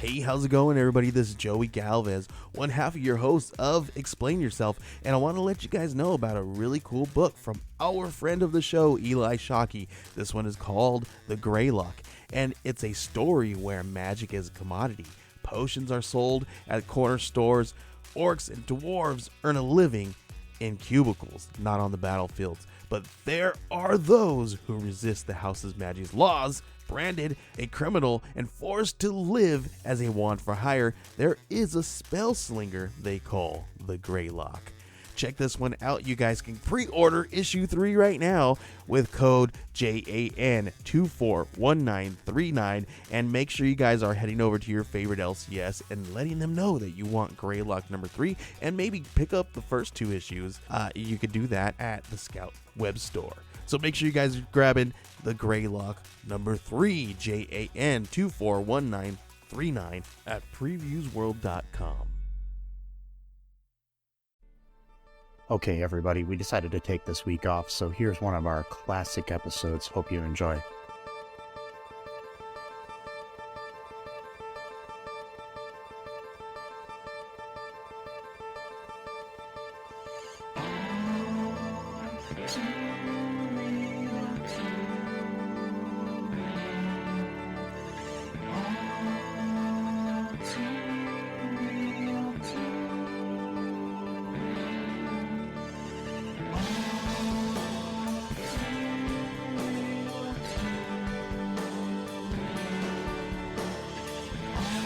Hey, how's it going, everybody? This is Joey Galvez, one half of your host of Explain Yourself, and I want to let you guys know about a really cool book from our friend of the show, Eli Shockey. This one is called The Greylock, and it's a story where magic is a commodity. Potions are sold at corner stores. Orcs and dwarves earn a living in cubicles, not on the battlefields. But there are those who resist the house's magic's laws. Branded a criminal and forced to live as a wand for hire, there is a spell slinger they call the Greylock. Check this one out. You guys can pre-order issue 3 right now with code JAN241939, and make sure you guys are heading over to your favorite LCS and letting them know that you want Greylock number 3, and maybe pick up the first 2 issues. You could do that at the Scout web store. So make sure you guys are grabbing the Greylock number 3, JAN241939 at previewsworld.com. Okay, everybody, we decided to take this week off, so here's one of our classic episodes. Hope you enjoy.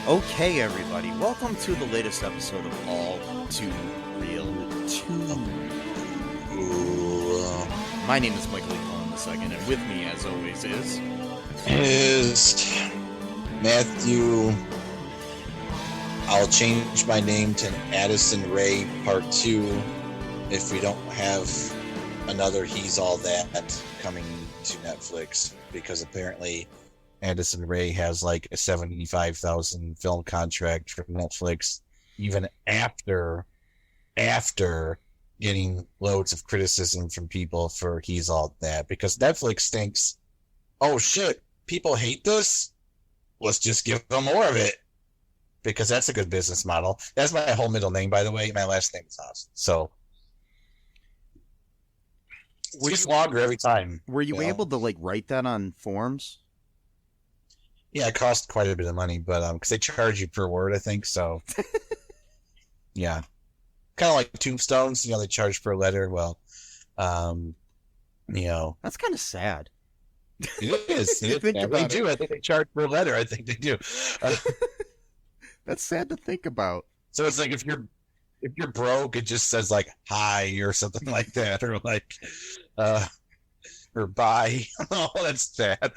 Okay, everybody, welcome to the latest episode of ALL2REELTOO. My name is Michael Cohen II, and with me, as always, is Matthew. I'll change my name to Addison Ray Part 2 if we don't have another He's All That coming to Netflix, because apparently Addison Ray has like a 75,000 film contract from Netflix, even after getting loads of criticism from people for He's All That, because Netflix thinks, oh shit, people hate this, let's just give them more of it, because that's a good business model. That's my whole middle name, by the way. My last name is Austin, so it's just longer every time. Were you able to like write that on forms? Yeah, it cost quite a bit of money, but because they charge you per word, I think, so yeah, kind of like tombstones, they charge per letter. Well, That's kind of sad. It is. Think about they it. do. I think they charge per letter. I think they do. That's sad to think about. So it's like if you're broke, it just says like hi or something like that, or like or bye. Oh, that's sad.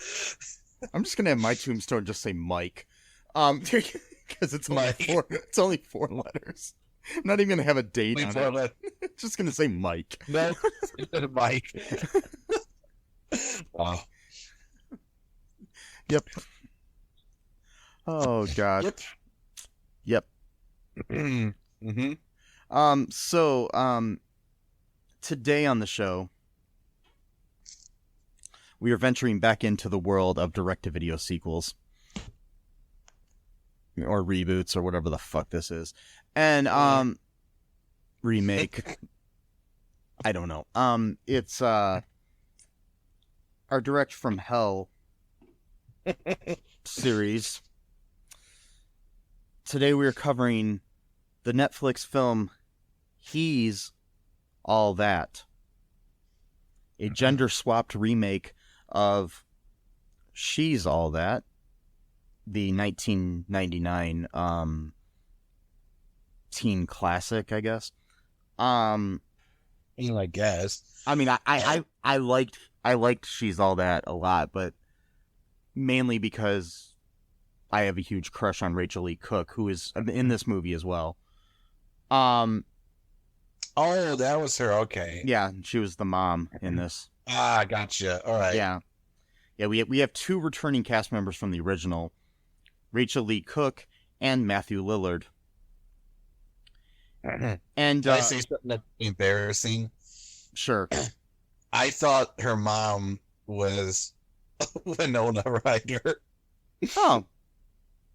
I'm just gonna have my tombstone just say Mike, because it's only 4 letters. I'm not even gonna have a date on it. It's just gonna say Mike. No, instead of Mike. Wow. Yep. Oh God. Yep. Mm-hmm. So today on the show, we are venturing back into the world of direct-to-video sequels. Or reboots, or whatever the fuck this is. And, remake. I don't know. It's, our Direct from Hell series. Today we are covering the Netflix film He's All That. A gender-swapped remake of She's All That, the 1999 teen classic, I guess. I guess. I mean, I liked She's All That a lot, but mainly because I have a huge crush on Rachel Lee Cook, who is in this movie as well. Oh, that was her. Okay. Yeah, she was the mom in this. Ah, gotcha. All right. Yeah. We have 2 returning cast members from the original, Rachel Lee Cook and Matthew Lillard. And Can I say something that's embarrassing? Sure. I thought her mom was Winona Ryder. Oh,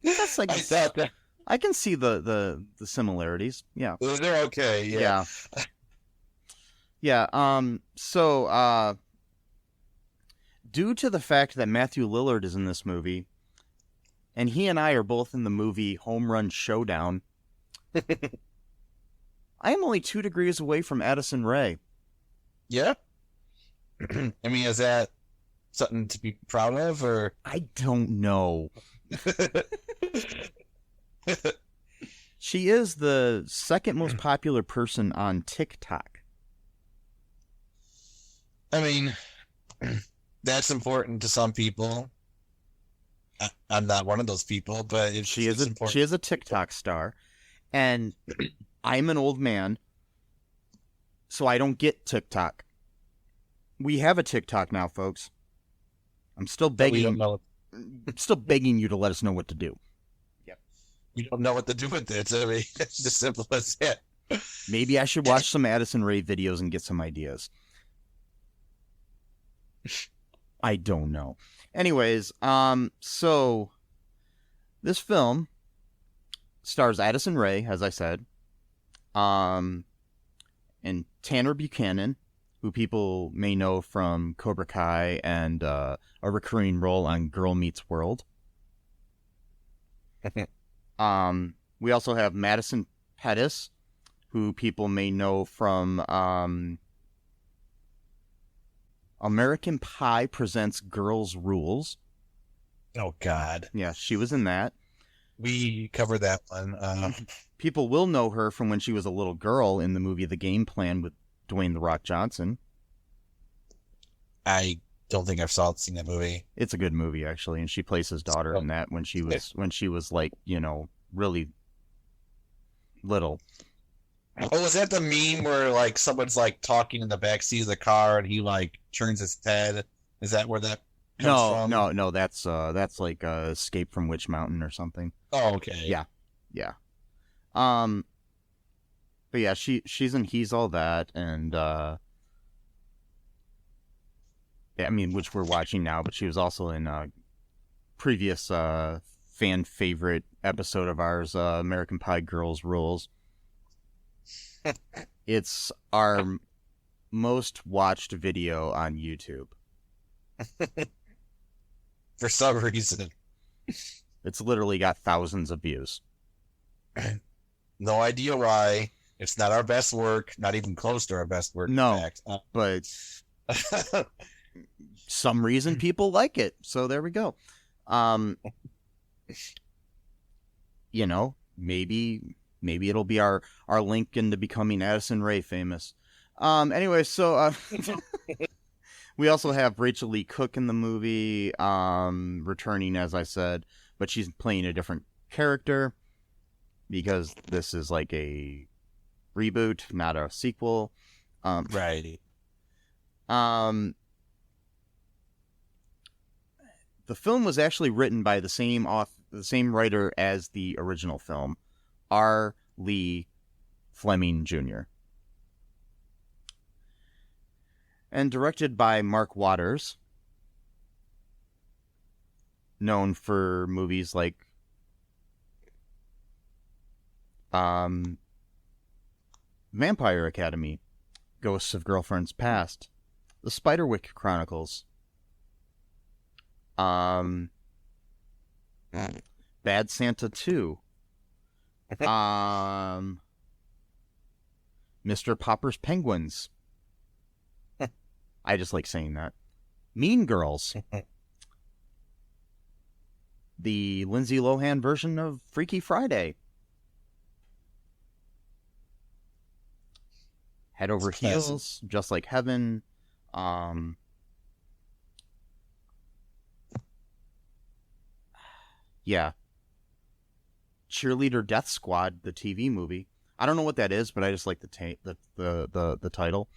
That's like I thought that I can see the similarities. Yeah. they're okay. Yeah. So due to the fact that Matthew Lillard is in this movie, and he and I are both in the movie Home Run Showdown, I am only 2 degrees away from Addison Rae. Yeah. I mean, is that something to be proud of, or? I don't know. She is the second most popular person on TikTok. I mean, that's important to some people. I'm not one of those people, but She is a TikTok star, and I'm an old man, so I don't get TikTok. We have a TikTok now, folks. I'm still begging. Still begging you to let us know what to do. Yep. We don't know what to do with it. I mean, it's as simple as that. Maybe I should watch some Addison Rae videos and get some ideas. I don't know. Anyways, so this film stars Addison Rae, as I said, and Tanner Buchanan, who people may know from Cobra Kai and a recurring role on Girl Meets World. We also have Madison Pettis, who people may know from American Pie Presents Girls Rules. Oh, God. Yeah, she was in that. We covered that one. People will know her from when she was a little girl in the movie The Game Plan with Dwayne "The Rock" Johnson. I don't think I've seen that movie. It's a good movie, actually, and she plays his daughter in that when she was like, really little. Oh, was that the meme where like someone's like talking in the backseat of the car and he like turns his head? Is that where that comes from? No. That's like Escape from Witch Mountain or something. Oh, okay. Yeah. But yeah, she's in He's All That, and which we're watching now. But she was also in a previous fan favorite episode of ours, American Pie Girls Rules. It's our most watched video on YouTube. For some reason. It's literally got thousands of views. No idea why. It's not our best work, not even close to our best work. No, but some reason people like it. So there we go. Maybe it'll be our link into becoming Addison Rae famous. Anyway, so we also have Rachel Lee Cook in the movie, returning, as I said, but she's playing a different character because this is like a reboot, not a sequel. Right. The film was actually written by the same writer as the original film, R. Lee Fleming Jr. And directed by Mark Waters, known for movies like Vampire Academy, Ghosts of Girlfriends Past, The Spiderwick Chronicles, Bad Santa 2, Mr. Popper's Penguins. I just like saying that. Mean Girls. The Lindsay Lohan version of Freaky Friday. Head Over Heels, Just Like Heaven. Yeah. Cheerleader Death Squad, the TV movie. I don't know what that is, but I just like the title.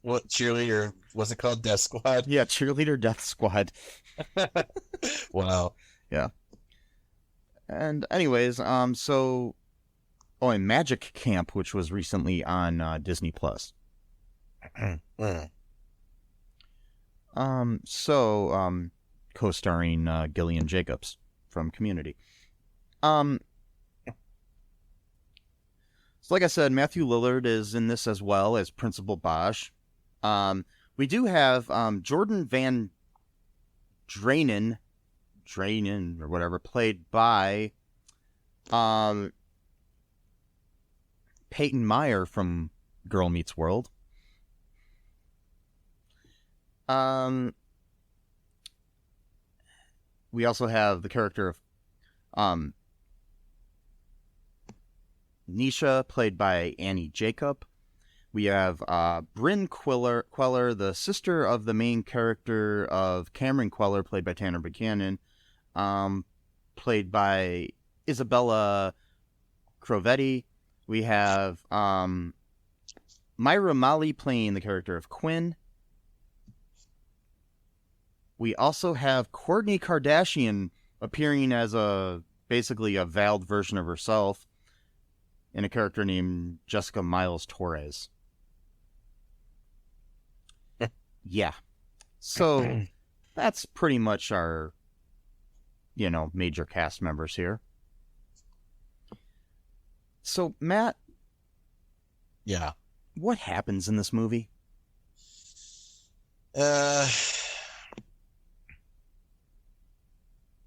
What cheerleader was it called? Death Squad? Yeah, Cheerleader Death Squad. Wow. Yeah. And anyways, and Magic Camp, which was recently on Disney Plus. Co-starring Gillian Jacobs. from Community. So like I said, Matthew Lillard is in this as well as Principal Bosch. We do have Jordan Van Drainen or whatever, played by Peyton Meyer from Girl Meets World. We also have the character of Nisha, played by Annie Jacob. We have Bryn Queller, the sister of the main character of Cameron Queller, played by Tanner Buchanan, played by Isabella Crovetti. We have Myra Malley playing the character of Quinn. We also have Kourtney Kardashian appearing as basically a veiled version of herself in a character named Jessica Miles Torres. Yeah. So that's pretty much our, major cast members here. So, Matt. Yeah. What happens in this movie?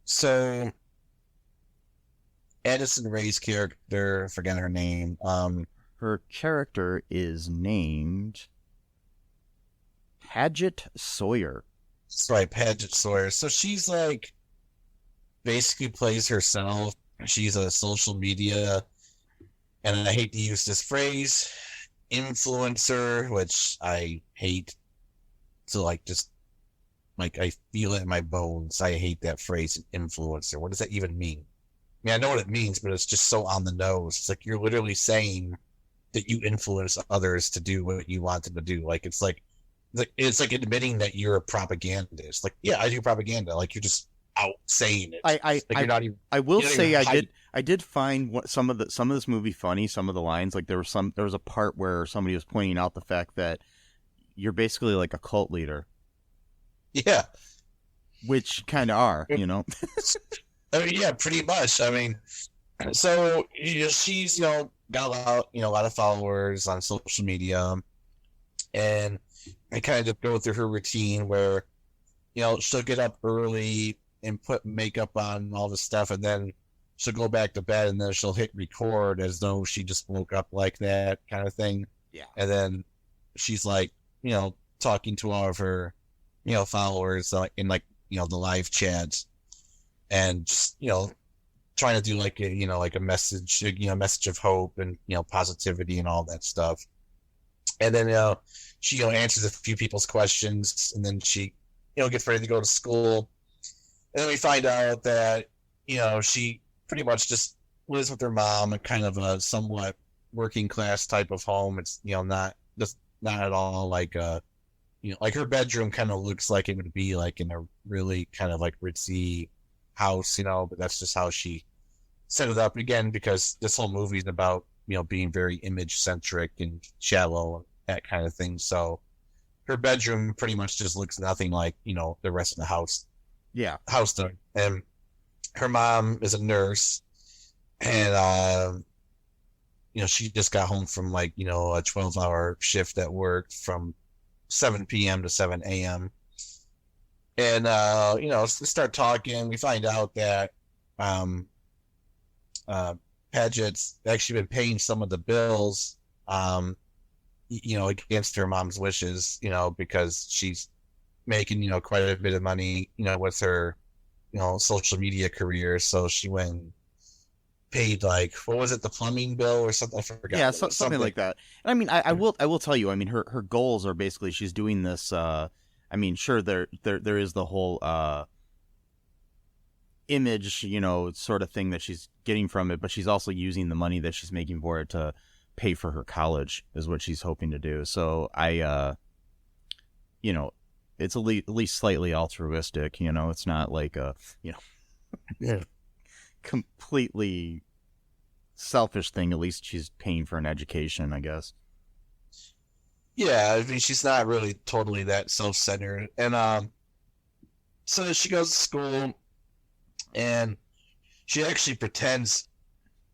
So Addison Rae's character, I forget her name. Her character is named Paget Sawyer. That's right, Paget Sawyer. So she's like, basically plays herself. She's a social media, and I hate to use this phrase, influencer, which I hate. So I feel it in my bones. I hate that phrase, influencer. What does that even mean? I mean, I know what it means, but it's just so on the nose. It's like you're literally saying that you influence others to do what you want them to do. It's like admitting that you're a propagandist. Like, yeah, I do propaganda. Like, you're just out saying it. You're not even. I will say I did find some of this movie funny. Some of the lines, like there was a part where somebody was pointing out the fact that you're basically like a cult leader. Yeah, which kind of are, I mean, yeah, pretty much. I mean, so she's got a lot of followers on social media, and I kind of go through her routine where she'll get up early and put makeup on and all this stuff, and then she'll go back to bed, and then she'll hit record as though she just woke up like that kind of thing. Yeah, and then she's like, talking to all of her followers in the live chats, and just trying to do a message of hope and positivity and all that stuff. And then she answers a few people's questions, and then she gets ready to go to school. And then we find out that she pretty much just lives with her mom in kind of a somewhat working class type of home. It's not at all like like her bedroom kind of looks like it would be like in a really kind of like ritzy house, but that's just how she set it up, again, because this whole movie is about, being very image centric and shallow and that kind of thing. So her bedroom pretty much just looks nothing like, the rest of the house. Yeah. House does. And her mom is a nurse, and, she just got home from a 12-hour shift at work from 7 p.m. to 7 a.m. And, we start talking. We find out that Paget's actually been paying some of the bills, against her mom's wishes, because she's making, quite a bit of money, with her, social media career. So she went and paid what was it, the plumbing bill or something? I forgot. Yeah, something like that. And I mean, I will tell you, I mean, her goals are basically she's doing this. I mean, sure, there is the whole image, sort of thing that she's getting from it, but she's also using the money that she's making for it to pay for her college, is what she's hoping to do. So it's at least slightly altruistic. It's not like yeah, completely selfish thing. At least she's paying for an education, I guess. Yeah, I mean, she's not really totally that self-centered. And so she goes to school, and she actually pretends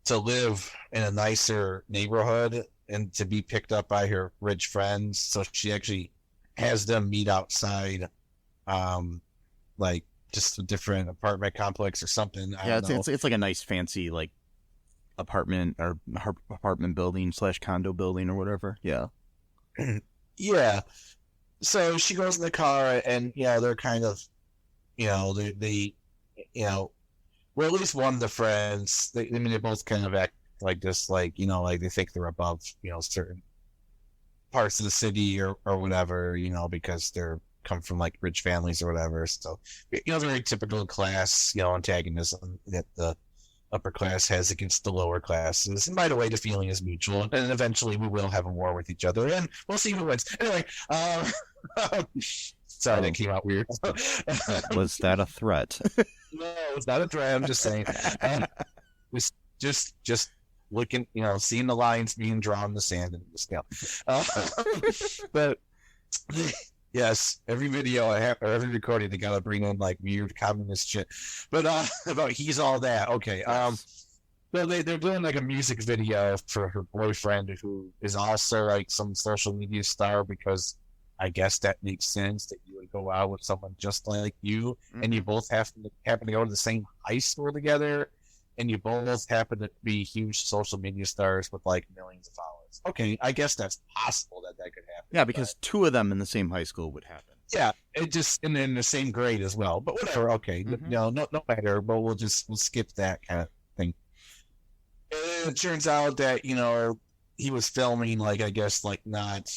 to live in a nicer neighborhood and to be picked up by her rich friends. So she actually has them meet outside, like just a different apartment complex or something. I don't know. It's like a nice fancy like apartment or apartment building / condo building or whatever. Yeah. Yeah. So she goes in the car and they're kind of, they well, at least one of the friends, they both kind of act like this, like, like they think they're above, certain parts of the city or whatever, because they're come from like rich families or whatever. So, very typical class, antagonism that the upper class has against the lower classes. And by the way, the feeling is mutual, and eventually we will have a war with each other, and we'll see who wins. Anyway, sorry, that came out weird. Was that a threat? No, it's not a threat. I'm just saying. Just looking, seeing the lines being drawn in the sand and the scale. But yes, every video I have, or every recording, they gotta bring in like weird communist shit. But about he's all that. Okay. So they're doing like a music video for her boyfriend, who is also like some social media star, because I guess that makes sense that you would go out with someone just like you, and you both happen to go to the same high school together, and you both happen to be huge social media stars with like millions of followers. Okay, I guess that's possible that could happen. Yeah, because two of them in the same high school would happen. Yeah, it just and in the same grade as well. But whatever. Okay, no matter. But we'll skip that kind of thing. And it turns out that he was filming like, I guess, like not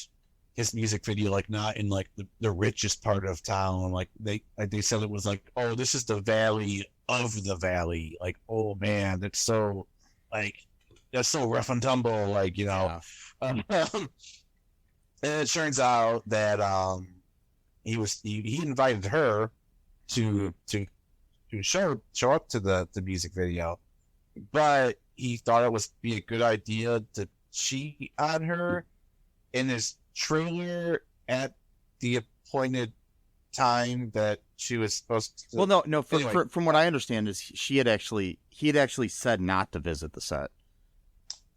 his music video, like not in like the richest part of town. Like they said it was like, oh, this is the valley of the valley. Like, oh man, that's so rough and tumble. Like, Yeah. And it turns out that he invited her to show up to the music video, but he thought it would be a good idea to cheat on her in his trailer at the appointed time that she was supposed to. Well, no. Anyway. From what I understand is he had actually said not to visit the set.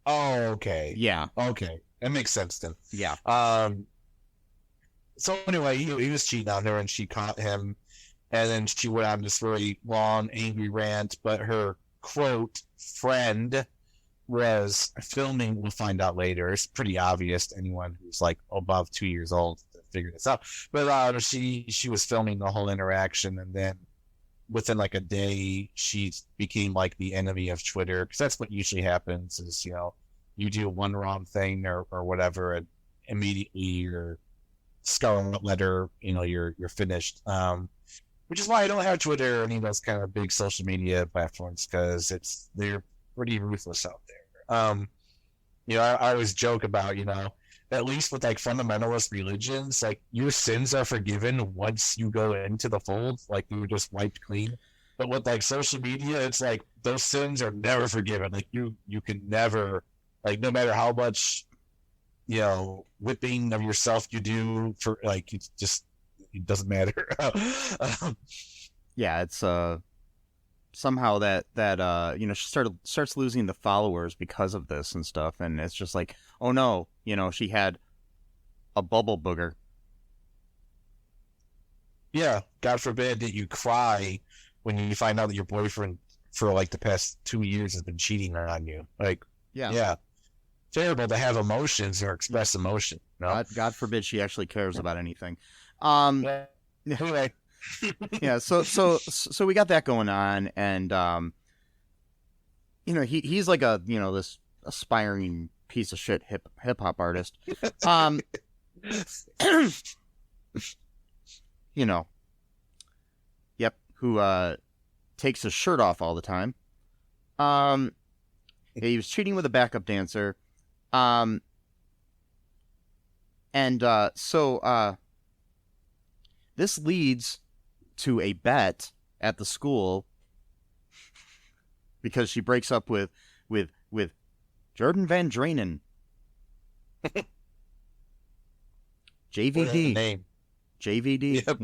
Oh, okay. Yeah. Okay, that makes sense then. Yeah. So anyway, he was cheating on her, and she caught him, and then she went on this really long, angry rant. But her quote friend was filming. We'll find out later. It's pretty obvious to anyone who's like above 2 years old to figure this out. But she was filming the whole interaction, and then within like a day, she became like the enemy of Twitter, because that's what usually happens. Is you do one wrong thing or whatever, and immediately you're scarlet letter. You're finished. Which is why I don't have Twitter or any of those kind of big social media platforms, because they're pretty ruthless out there. I always joke about, at least with like fundamentalist religions, like your sins are forgiven once you go into the fold, like you were just wiped clean. But with like social media, it's like those sins are never forgiven. Like you can never, like, no matter how much, whipping of yourself you do for like, it doesn't matter. Yeah, it's somehow that she starts losing the followers because of this and stuff, and it's just like, oh no, she had a bubble booger. Yeah, God forbid that you cry when you find out that your boyfriend for like the past 2 years has been cheating on you. Like, yeah, terrible to have emotions or express emotion. No? God forbid she actually cares about anything. Anyway. Yeah, so we got that going on, and he's like a this aspiring piece of shit hip hop artist, yep, who takes his shirt off all the time. He was cheating with a backup dancer, and so this leads to a bet at the school, because she breaks up with Jordan Van Drainen. JVD. Name. JVD, Yep.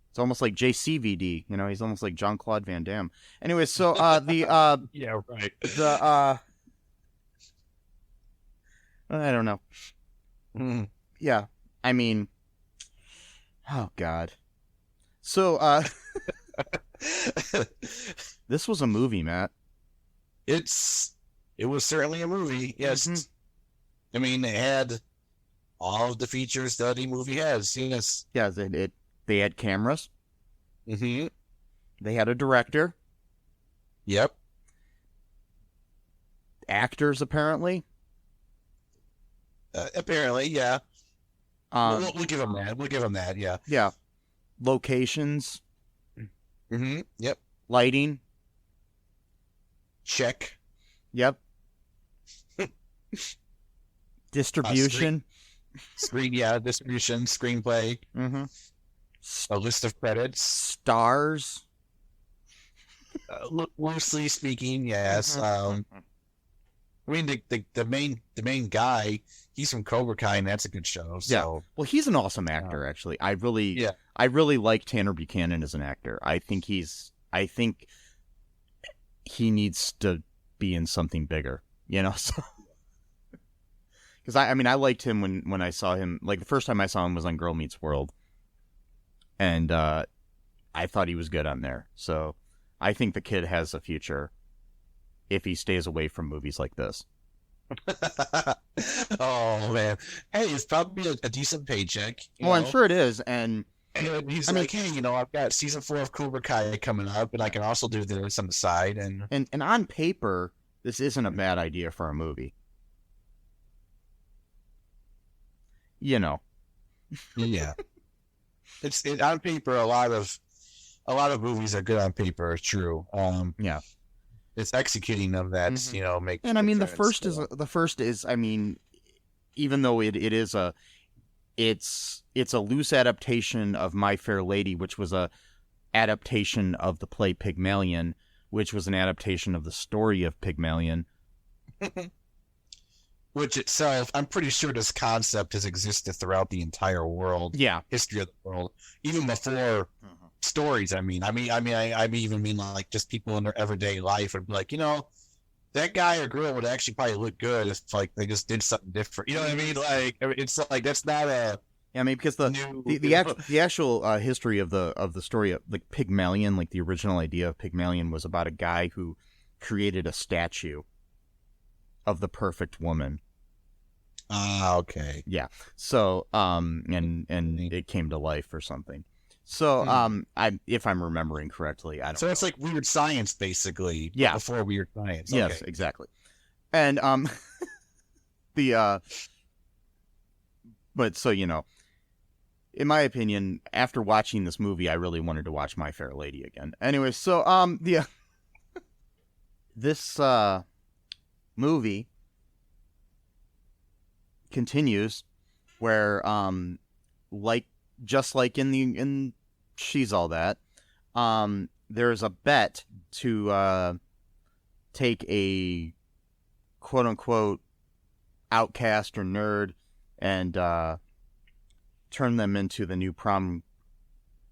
It's almost like JCVD, you know, he's almost like Jean-Claude Van Damme. Anyway, so Yeah, right. I don't know. Mm. Yeah, I mean, oh God. So this was a movie, Matt. It was certainly a movie. Yes. Mhm. I mean, it had all of the features that a movie has. Yes. Yeah, they had cameras. Mm-hmm. They had a director, Yep. actors apparently. Apparently, yeah. Um, We'll give them that. We'll give them that. Yeah. yeah, locations, Mm-hmm. Yep. lighting. Check. Yep. Distribution. Screen. Yeah. Distribution. Screenplay. Mm-hmm. A list of credits. Stars. Loosely speaking, yes. Mhm. I mean, the main guy, he's from Cobra Kai, and that's a good show. So Well, he's an awesome actor, actually. I really like Tanner Buchanan as an actor. I think he needs to be in something bigger, you know. So, because I mean, I liked him when I saw him. Like the first time I saw him was on Girl Meets World, and I thought he was good on there. So, I think the kid has a future if he stays away from movies like this. oh man, hey, it's probably a decent paycheck. Well, I'm sure it is, and he's I mean, like, hey, I've got season 4 of Cobra Kai coming up, and I can also do this on the side, and on paper, this isn't a bad idea for a movie. You know, yeah, it's on paper. A lot of movies are good on paper. It's true. yeah. It's executing of that, Mhm. make. And I mean, the difference, first is, I mean, even though it is it's a loose adaptation of My Fair Lady, which was a adaptation of the play Pygmalion, which was an adaptation of the story of Pygmalion. Which itself, I'm pretty sure this concept has existed throughout the entire world. Yeah. History of the world, even before stories. I even mean like just people in their everyday life would be like, that guy or girl would actually probably look good if like they just did something different. You know what I mean? Like it's like that's not a. Yeah, I mean, because the actual history of the story of like Pygmalion, like the original idea of Pygmalion was about a guy who created a statue of the perfect woman. Ah, okay. Yeah. So, and it came to life or something. So, if I'm remembering correctly, I don't know. So it's like Weird Science, basically. Yeah. Before Weird Science. Okay. Yes, exactly. And, but so, in my opinion, after watching this movie, I really wanted to watch My Fair Lady again. Anyway, so, this, movie continues where just like in She's All That, there's a bet to take a quote unquote outcast or nerd and turn them into the new prom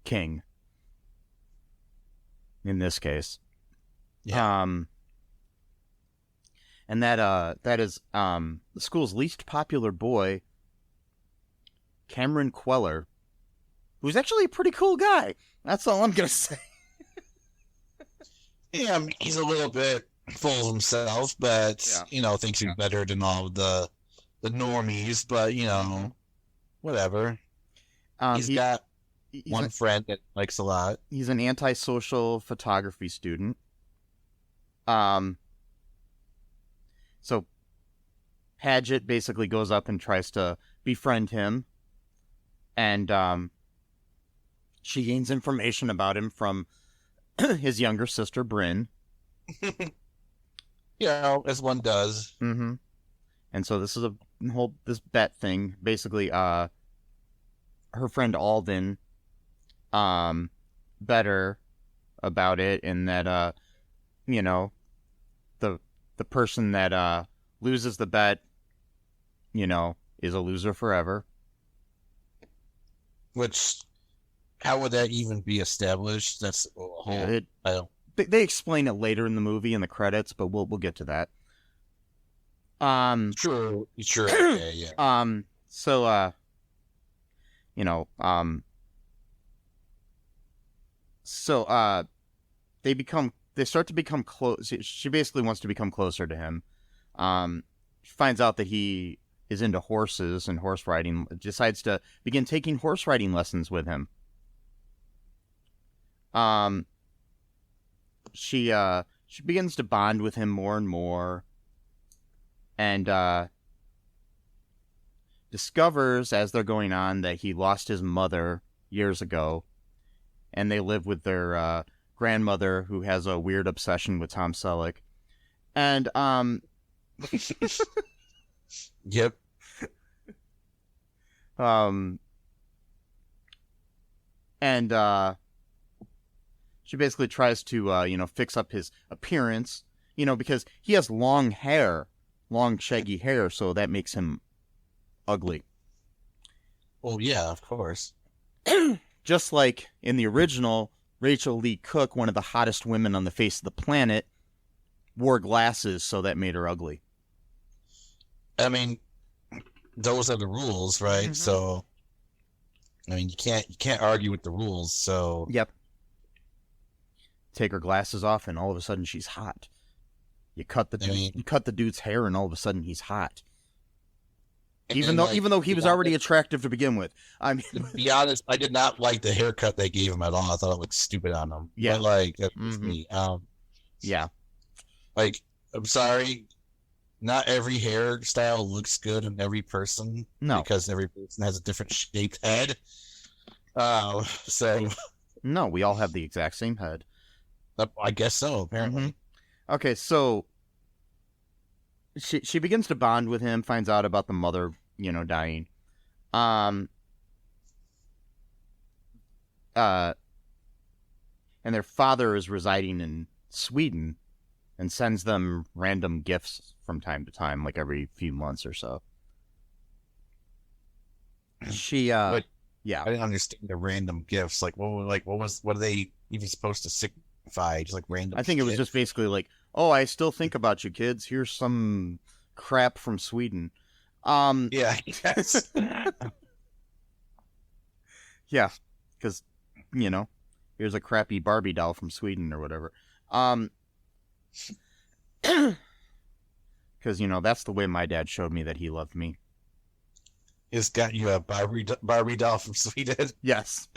king in this case. Yeah. And that is the school's least popular boy, Cameron Queller, who's actually a pretty cool guy. That's all I'm gonna say. Yeah, he's a little bit full of himself, but thinks he's better than all the normies. But whatever. He's got one friend that likes a lot. He's an antisocial photography student. So Padgett basically goes up and tries to befriend him, and she gains information about him from his younger sister, Bryn. As one does. Mm-hmm. And so this is this bet thing. Basically, her friend Alden bet her about it, and that the person that loses the bet, is a loser forever. Which how would that even be established? That's a whole. I don't. They explain it later in the movie in the credits, but we'll get to that. Sure. Okay, yeah. So you know, they start to become close. She basically wants to become closer to him. She finds out that he is into horses and horse riding, decides to begin taking horse riding lessons with him. She begins to bond with him more and more, and discovers as they're going on that he lost his mother years ago, and they live with their grandmother, who has a weird obsession with Tom Selleck. And Yep. And she basically tries to fix up his appearance, because he has long shaggy hair, so that makes him ugly. Well, yeah, of course. Just like in the original, Rachel Lee Cook, one of the hottest women on the face of the planet, wore glasses, so that made her ugly. I mean, those are the rules, right? Mm-hmm. So, I mean, you can't argue with the rules. So, yep. Take her glasses off, and all of a sudden she's hot. You cut the dude's hair, and all of a sudden he's hot. Even though he was already attractive to begin with. I mean, to be honest, I did not like the haircut they gave him at all. I thought it looked stupid on him. Yeah, but like that's me. Yeah, like I'm sorry, not every hairstyle looks good in every person. No, because every person has a different shaped head. So no, we all have the exact same head. I guess so. Apparently. Mm-hmm. Okay, so she begins to bond with him, finds out about the mother, dying. And their father is residing in Sweden and sends them random gifts from time to time, like every few months or so. But, yeah, I didn't understand the random gifts. What are they even supposed to signify? Just like random. I think it was just basically like, oh, I still think about you, kids. Here's some crap from Sweden. Yeah, yes. Yeah, because, here's a crappy Barbie doll from Sweden or whatever. Because, that's the way my dad showed me that he loved me. He's got you a Barbie doll from Sweden? Yes.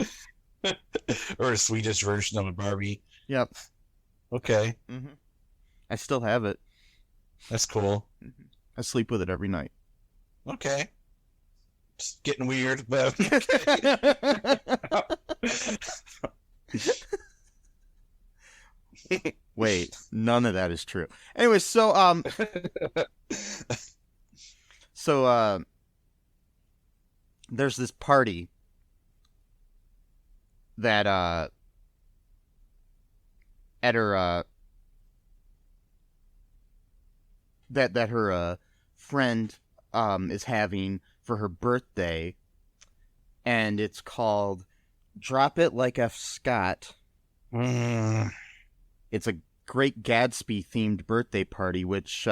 Or a Swedish version of a Barbie? Yep. Okay. Mm-hmm. I still have it. That's cool. Mm-hmm. I sleep with it every night. Okay. Just getting weird, but Wait, none of that is true. Anyway, so there's this party that at her that her friend is having for her birthday, and it's called Drop It Like F. Scott. It's a Great Gatsby themed birthday party, which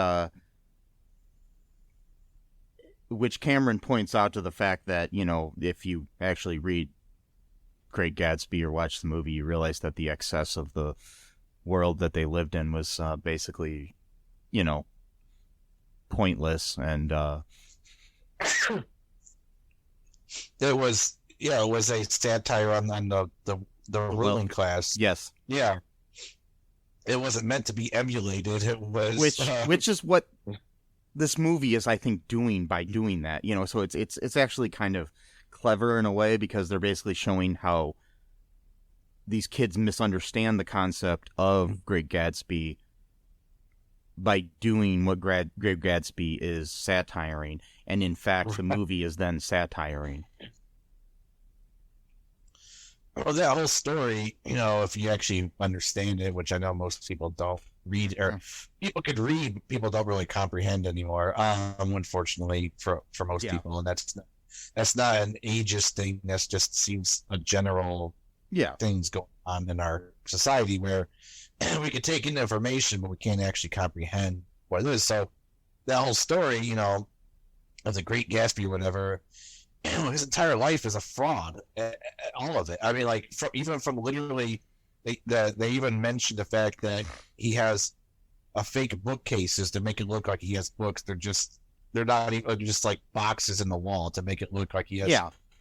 Cameron points out to the fact that, if you actually read Great Gatsby or watch the movie, you realize that the excess of the world that they lived in was basically, pointless, and it was a satire on the ruling class. Yes. Yeah. It wasn't meant to be emulated. It was which is what this movie is, I think, doing by doing that. So it's actually kind of clever in a way, because they're basically showing how these kids misunderstand the concept of Great Gatsby by doing what Great Gatsby is satiring, and in fact the movie is then satiring. Well, that whole story, if you actually understand it, which I know most people don't read, or people could read, people don't really comprehend anymore. Unfortunately for most people, and that's not an ageist thing. That just seems a general things going on in our society where we can take in information, but we can't actually comprehend what it is. So that whole story, you know, of the Great Gatsby or whatever, his entire life is a fraud. All of it. I mean, like, even from literally, they even mentioned the fact that he has a fake bookcases to make it look like he has books. They're not even just like boxes in the wall to make it look like he has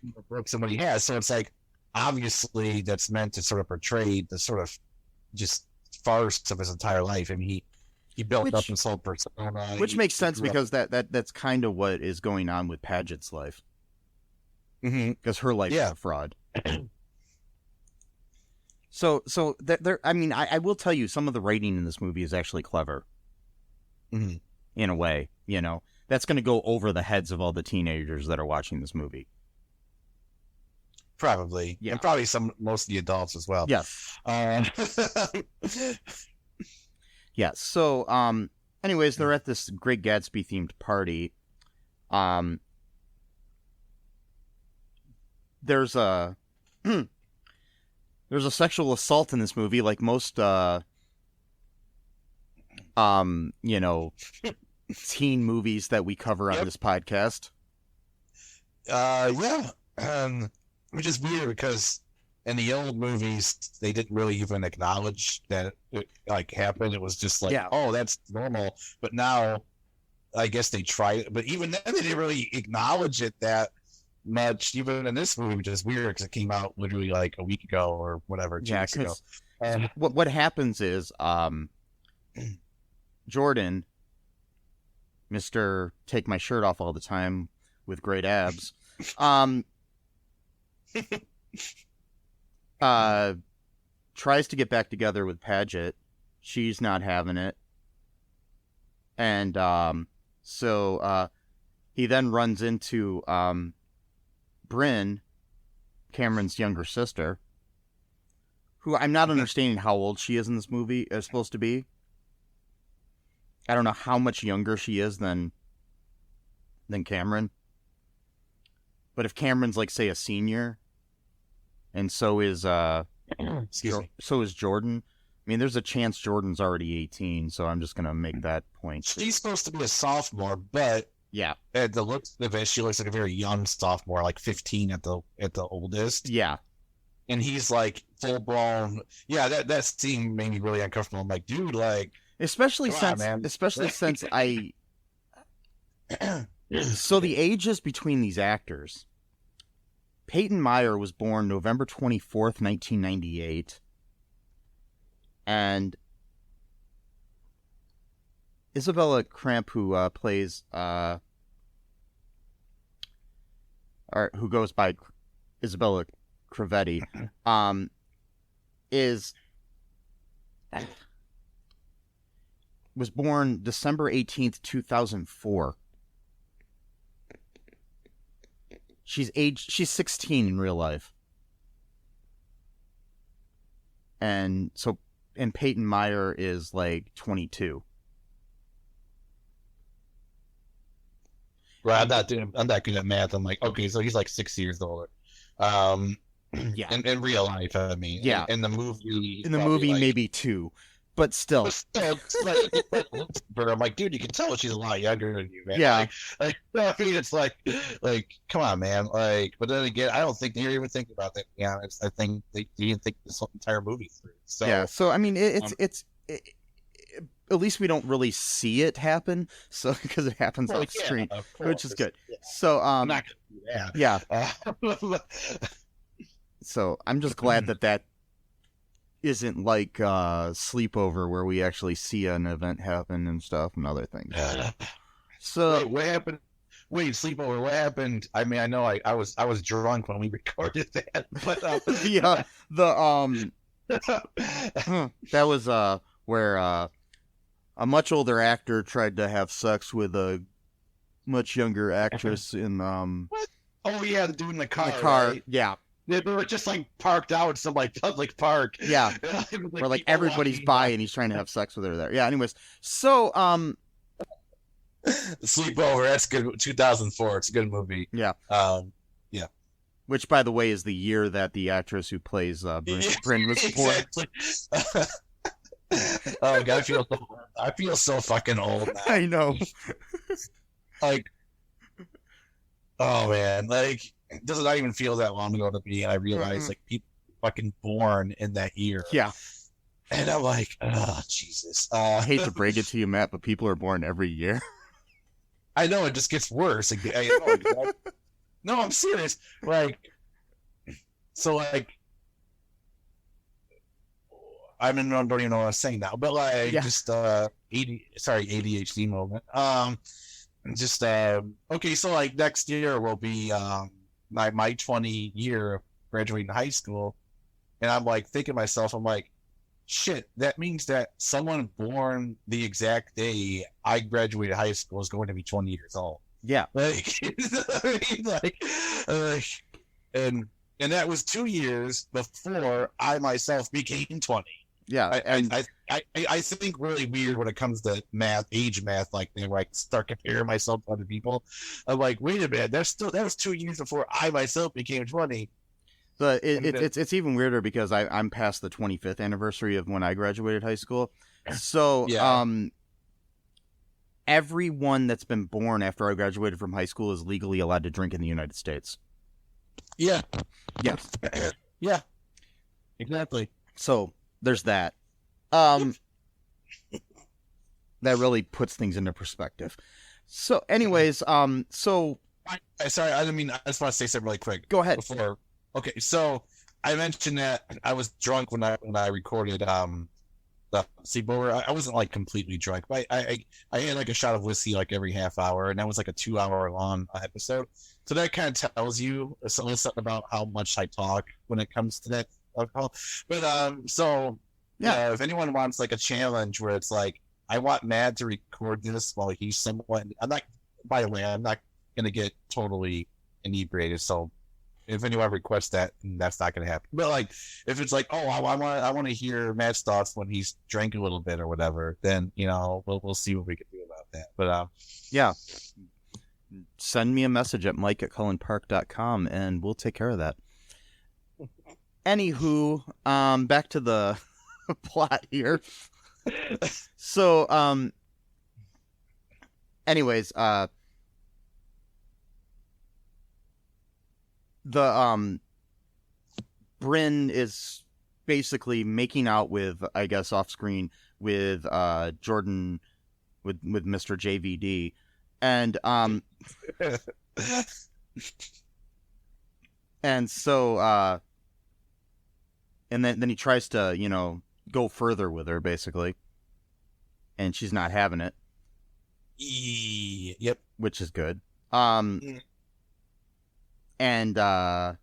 more books than what he has. So it's like, obviously that's meant to sort of portray the sort of just farce of his entire life. I mean, he built up his whole persona. Which makes sense because that's kind of what is going on with Paget's life. Because her life is a fraud. So there. I mean, I will tell you, some of the writing in this movie is actually clever. In a way, you know, that's going to go over the heads of all the teenagers that are watching this movie. Probably, and probably most of the adults as well. Yes. Yeah. So, anyways, they're at this Great Gatsby themed party. There's a sexual assault in this movie, like most, you know, teen movies that we cover on this podcast. Which is weird because in the old movies they didn't really even acknowledge that it like happened. It was just like, oh, that's normal. But now, I guess they tried it. But even then, they didn't really acknowledge it that much. Even in this movie, which is weird because it came out literally like a week ago or whatever, 2 weeks ago. What happens is, Jordan, Mr. Take My Shirt Off All the Time with great abs, tries to get back together with Paget. She's not having it. And so he then runs into Bryn, Cameron's younger sister, who I'm not understanding how old she is in this movie is supposed to be. I don't know how much younger she is than Cameron. But if Cameron's like, say, a senior, and so is so is Jordan. I mean, there's a chance Jordan's already 18, so I'm just gonna make that point. She's supposed to be a sophomore, but at the looks of it, she looks like a very young sophomore, like 15 at the oldest. Yeah, and he's like full blown. Yeah, that scene made me really uncomfortable. I'm like, dude, like, especially since I. So the ages between these actors. Peyton Meyer was born November 24th, 1998. And Isabella Cramp, who plays, or who goes by Isabella Crevetti, was born December 18th, 2004. She's 16 in real life. And Peyton Meyer is like 22. Right, I'm not good at math. I'm like, okay, so he's like 6 years older. Yeah. In real life, I mean. Yeah. In the movie. Like, maybe 2. But still. I'm like, dude, you can tell she's a lot younger than you, man. Yeah. Like I mean, it's like, come on, man. Like, but then again, I don't think they're even thinking about that, to be honest. I think they didn't think this whole entire movie through. So, yeah. So, I mean, it's at least we don't really see it happen. So, because it happens off screen, which is good. Yeah. So, I'm not gonna do that. Yeah. So, I'm just glad that isn't like Sleepover, where we actually see an event happen and stuff and other things. So what happened? Wait, Sleepover, what happened? I mean, I know I was drunk when we recorded that, but that was where a much older actor tried to have sex with a much younger actress in What? Oh yeah, the dude in the car. Right? Yeah. They were just like parked out in some like public park. Yeah. Where like everybody's by and he's trying to have sex with her there. Yeah, anyways. So Sleepover, that's good. 2004, it's a good movie. Yeah. Yeah. Which, by the way, is the year that the actress who plays Bryn was born. Exactly. Oh God, I feel so fucking old now. I know. Like, oh man, like, does not even feel that long ago to me, and I realized like people fucking born in that year. Yeah. And I'm like, oh Jesus. I hate to break it to you, Matt, but people are born every year. I know, it just gets worse. Like, no, I'm serious. Like, so like, I don't even know what I'm saying now, but like, just ADHD moment. Just okay, so like next year will be my 20 year of graduating high school, and I'm like thinking to myself, I'm like, shit, that means that someone born the exact day I graduated high school is going to be 20 years old. Yeah. Like, and that was 2 years before I myself became 20. Yeah. I think really weird when it comes to age math, like they like start comparing myself to other people. I'm like, wait a minute, that was 2 years before I myself became 20. But it's even weirder because I'm past the 25th anniversary of when I graduated high school. So everyone that's been born after I graduated from high school is legally allowed to drink in the United States. Yeah. Yes. Yeah. Exactly. So there's that. That really puts things into perspective. So anyways, sorry, I didn't mean, I just want to say something really quick. Go ahead. Okay, so I mentioned that I was drunk when I recorded the sleepover. I wasn't like completely drunk, but I had like a shot of whiskey like every half hour, and that was like a 2 hour long episode. So that kind of tells you something about how much I talk when it comes to that alcohol. But so yeah, if anyone wants like a challenge where it's like, I want Matt to record this while he's somewhat. By the way, I'm not gonna get totally inebriated, so. If anyone requests that, that's not going to happen. But like, if it's like, oh, I want to hear Matt's thoughts when he's drank a little bit or whatever, then we'll see what we can do about that. But yeah, send me a message at mike@cullenpark.com and we'll take care of that. Anywho, back to the plot here. So, anyways, the Bryn is basically making out with, I guess, off screen with Jordan, with Mr. JVD, and and so and then he tries to go further with her basically, and she's not having it. Yep, which is good. And not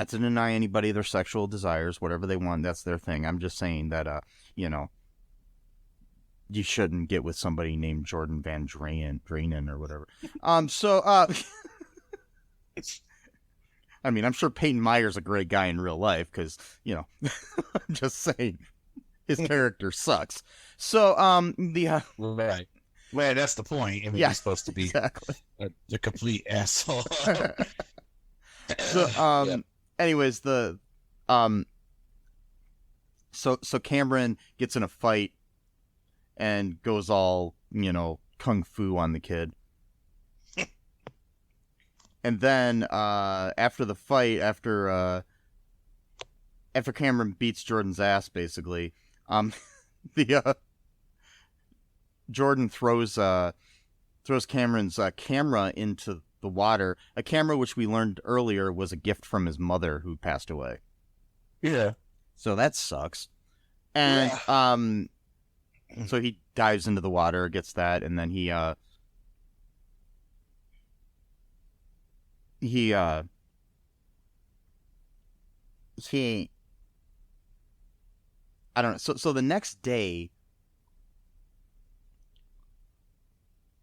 to deny anybody their sexual desires, whatever they want, that's their thing. I'm just saying that, you shouldn't get with somebody named Jordan Van Drainen or whatever. I mean, I'm sure Peyton Meyer's a great guy in real life because, I'm just saying his character sucks. So, right. Well, that's the point. I mean, he's supposed to be exactly a complete asshole. So, anyways, so Cameron gets in a fight and goes all, kung fu on the kid. And then, after the fight, after Cameron beats Jordan's ass, basically, Jordan throws Cameron's camera into the water. A camera which we learned earlier was a gift from his mother who passed away. Yeah. So that sucks. And so he dives into the water, gets that, and then he I don't know. So the next day,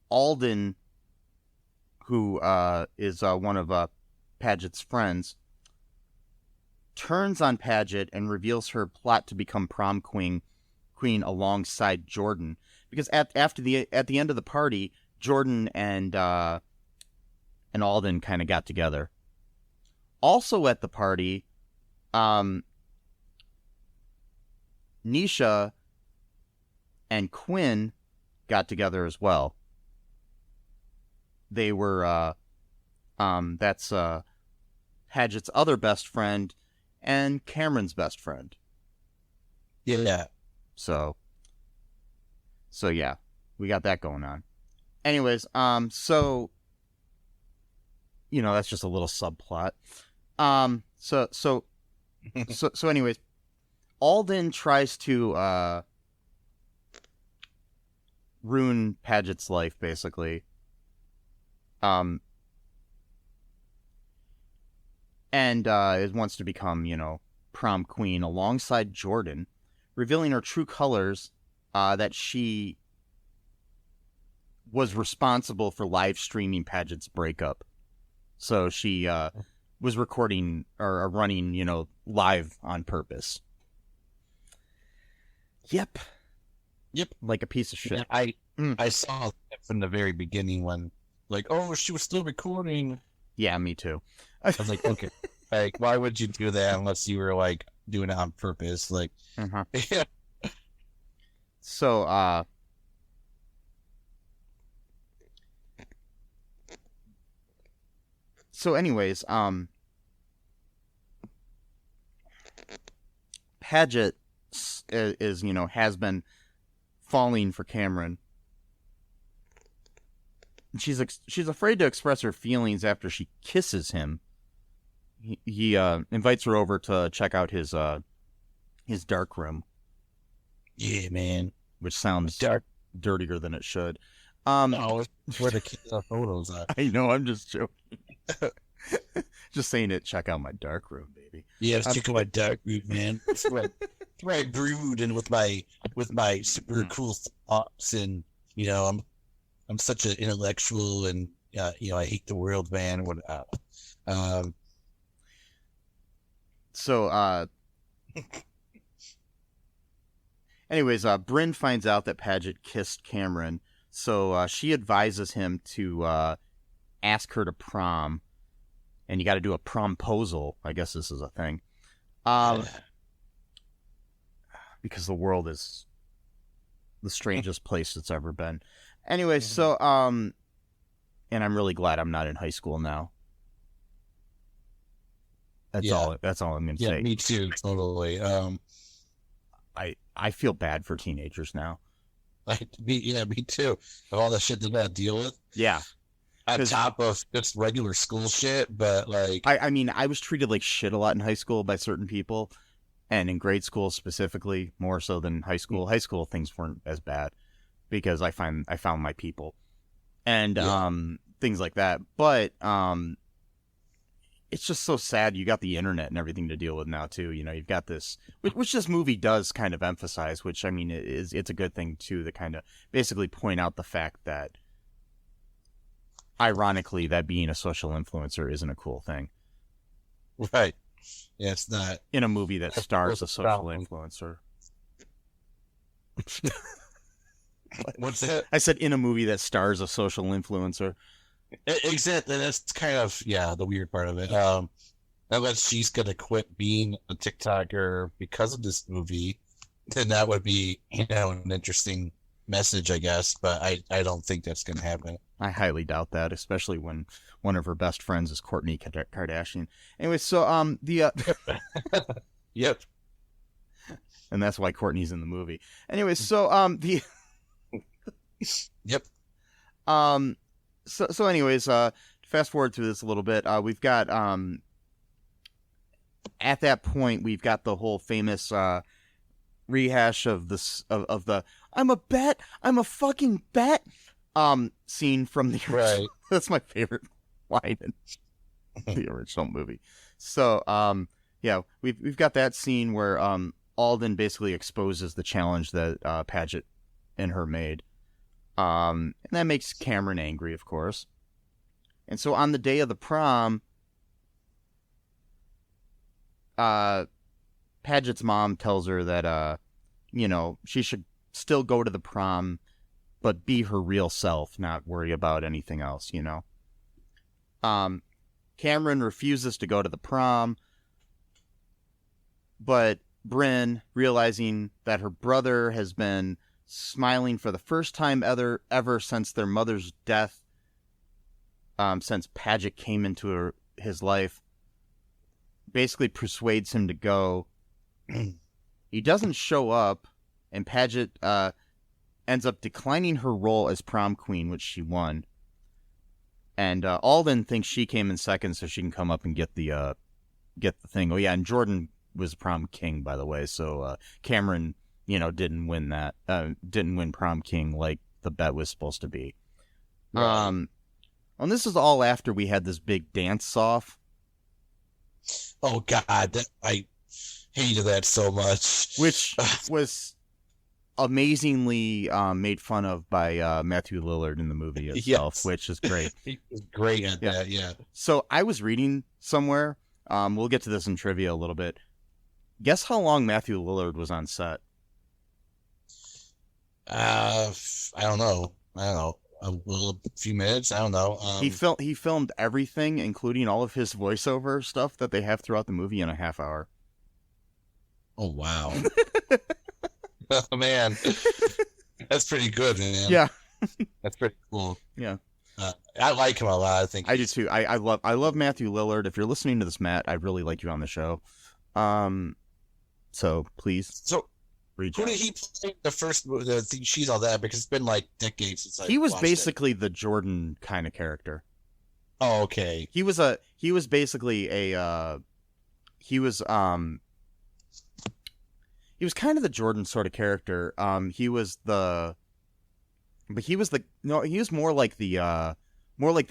Alden, who is one of Paget's friends, turns on Paget and reveals her plot to become prom queen alongside Jordan. Because at the end of the party, Jordan and Alden kind of got together. Also at the party, Nisha and Quinn got together as well. They were, that's Padgett's other best friend and Cameron's best friend. Yeah. So yeah, we got that going on. Anyways, so, you know, that's just a little subplot. So anyways, Alden tries to, ruin Padgett's life, basically. And it wants to become, you know, prom queen alongside Jordan, revealing her true colors, that she was responsible for live streaming Padgett's breakup. So she was recording or running, you know, live on purpose. Yep. Like a piece of shit. I saw that from the very beginning when, like, oh, she was still recording. Yeah, me too. I was like, okay, like, why would you do that unless you were, like, doing it on purpose? Like, yeah. So, anyways, Padgett is, you know, has been falling for Cameron. She's afraid to express her feelings after she kisses him. He invites her over to check out his dark room. Yeah, man. Which sounds dirtier than it should. No, it's where the photos are. I know, I'm just joking. Just saying it. Check out my dark room, baby. Yeah, check out my dark room, man. It's where I brood and with my super cool thoughts, and you know, I'm such an intellectual, and you know, I hate the world, man. Anyways, Bryn finds out that Padgett kissed Cameron, so she advises him to ask her to prom, and you got to do a promposal. I guess this is a thing, because the world is the strangest place it's ever been. Anyway, so and I'm really glad I'm not in high school now. That's all I'm gonna say. Yeah, me too, totally. I feel bad for teenagers now. Me too. Of all the shit that I deal with. Yeah. On top of just regular school shit, but like... I mean, I was treated like shit a lot in high school by certain people, and in grade school specifically, more so than high school. High school things weren't as bad, because I found my people. And things like that. But it's just so sad you got the internet and everything to deal with now, too. You know, you've got this, which this movie does kind of emphasize, which, I mean, it's a good thing, too, to kind of basically point out the fact that, ironically, that being a social influencer isn't a cool thing. Right. Yeah, it's not. In a movie that stars a social influencer. What's that? I said in a movie that stars a social influencer. Exactly. That's kind of, the weird part of it. Unless she's going to quit being a TikToker because of this movie, then that would be, an interesting message, I guess. But I don't think that's going to happen. I highly doubt that, especially when one of her best friends is Kourtney Kardashian. Anyway, so Yep. And that's why Kourtney's in the movie. Anyway, so Yep. So anyways, fast forward through this a little bit. We've got at that point we've got the whole famous rehash of the I'm a fucking bet scene from the original. Right. That's my favorite line in the original movie. So yeah, we've got that scene where Alden basically exposes the challenge that Padgett and her made. And that makes Cameron angry, of course. And so on the day of the prom, Padgett's mom tells her that, she should still go to the prom, but be her real self, not worry about anything else, Cameron refuses to go to the prom, but Bryn, realizing that her brother has been smiling for the first time ever since their mother's death, since Paget came into his life, basically persuades him to go. He doesn't show up, and Paget ends up declining her role as prom queen, which she won. And Alden thinks she came in second, so she can come up and get the thing. Oh yeah, and Jordan was prom king, by the way. So Cameron, didn't win that. Didn't win prom king like the bet was supposed to be. Right. And this is all after we had this big dance off. Oh God, I hated that so much. Which was amazingly made fun of by Matthew Lillard in the movie itself, Yes. which is great. He was great at that. Yeah. So I was reading somewhere. We'll get to this in trivia a little bit. Guess how long Matthew Lillard was on set? I don't know. A few minutes. I don't know. He filmed everything, including all of his voiceover stuff that they have throughout the movie, in a half hour. Oh wow. Oh man, that's pretty good, man. Yeah, That's pretty cool. yeah, I like him a lot. I think I do too. I love Matthew Lillard. If you're listening to this, Matt, I really like you on the show. So please. So reach who out. did he play the first the thing? She's all that, because it's been like decades since He was watched basically the Jordan kind of character. it. Oh, okay. He was basically he was kind of the Jordan sort of character. He was more like the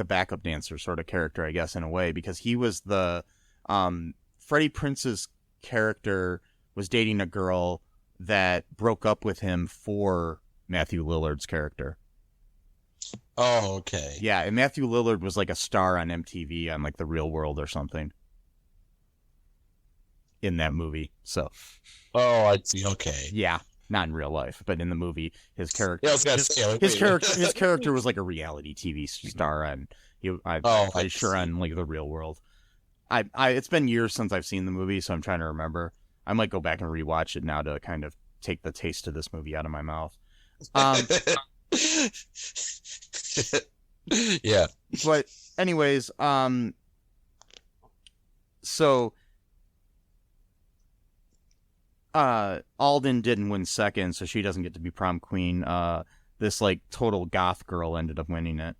backup dancer sort of character, I guess, in a way, because he was the Freddie Prinze's character was dating a girl that broke up with him for Matthew Lillard's character. Oh, okay. Yeah, and Matthew Lillard was like a star on MTV on like The Real World or something in that movie. So, Oh, I see. Okay. yeah, not in real life, but in the movie, his character, Yeah, I was gonna say his character was like a reality TV star, and I'm sure on like The Real World. It's been years since I've seen the movie, so I'm trying to remember. I might go back and rewatch it now to kind of take the taste of this movie out of my mouth. Yeah. But anyways, so Alden didn't win second, so she doesn't get to be prom queen. This like total goth girl ended up winning it.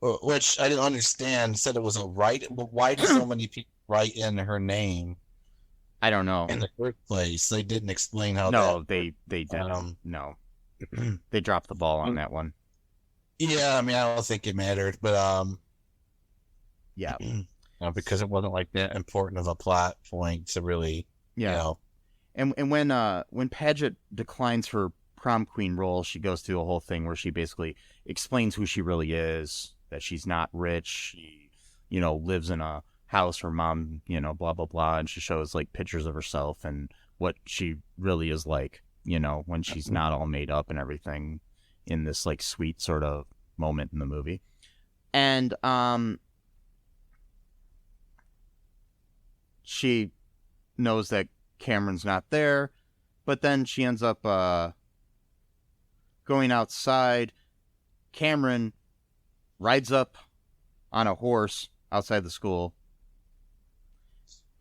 Which I didn't understand. Said it was a right, but why do so many people write in her name I don't know. in the first place? They didn't explain how. No, they didn't. No, they dropped the ball on that one. Yeah, I mean, I don't think it mattered, but Yeah, because it wasn't like that important of a plot point to really, yeah. And when Paget declines her prom queen role, she goes through a whole thing where she basically explains who she really is, that she's not rich, she, lives in a house, her mom, blah, blah, blah, and she shows, like, pictures of herself and what she really is like, when she's not all made up and everything in this, like, sweet sort of moment in the movie. And, she knows that Cameron's not there, but then she ends up, going outside. Cameron rides up on a horse outside the school.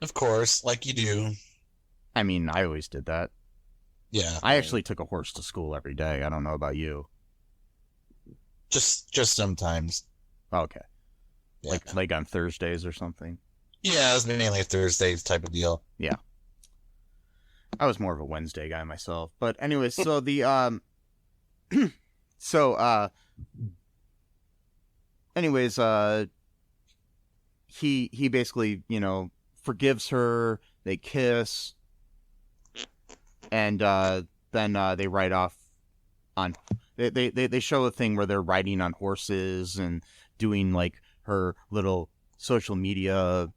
Of course, like you do. I mean, I always did that. Yeah. I actually took a horse to school every day. I don't know about you. Just sometimes. Okay. Yeah. Like on Thursdays or something. Yeah, it was mainly a Thursdays type of deal. Yeah. I was more of a Wednesday guy myself. But anyways, so the he basically, forgives her, they kiss, and then they ride off on they show a thing where they're riding on horses and doing like her little social media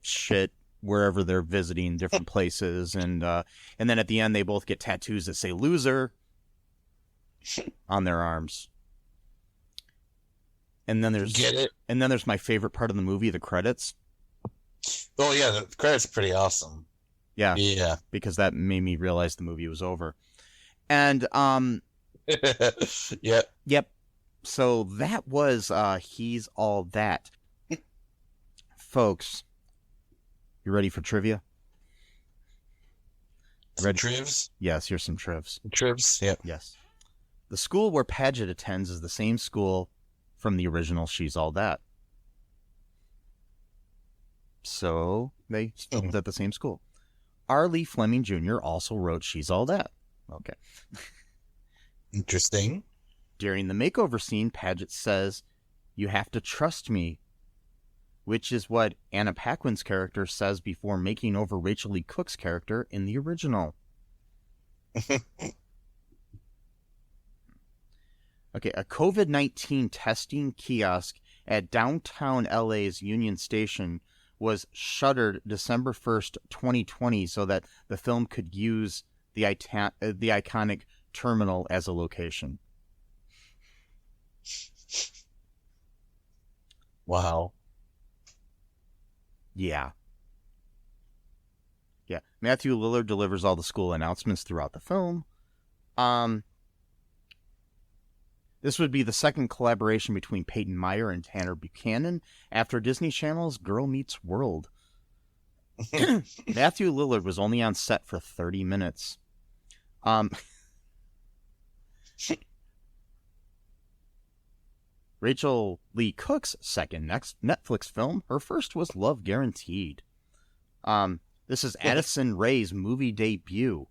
shit wherever they're visiting different places, and then at the end they both get tattoos that say loser on their arms. And then there's Get it? And then there's my favorite part of the movie, the credits. Oh yeah, the credits are pretty awesome. Yeah. Yeah. Because that made me realize the movie was over. And Yep. So that was He's All That. Folks, you ready for trivia? Red trivs? Yes, here's some trivs. Trivs? Yep. Yes. The school where Paget attends is the same school from the original She's All That. So they filmed at the same school. R. Lee Fleming Jr. also wrote She's All That. Okay. Interesting. During the makeover scene, Paget says, "You have to trust me," which is what Anna Paquin's character says before making over Rachel Lee Cook's character in the original. Okay, a COVID-19 testing kiosk at downtown LA's Union Station was shuttered December 1st, 2020, so that the film could use the iconic terminal as a location. Wow. Yeah. Matthew Lillard delivers all the school announcements throughout the film. This would be the second collaboration between Peyton Meyer and Tanner Buchanan after Disney Channel's Girl Meets World. Matthew Lillard was only on set for 30 minutes. Rachel Lee Cook's second Netflix film, her first was Love Guaranteed. This is Addison Rae's movie debut.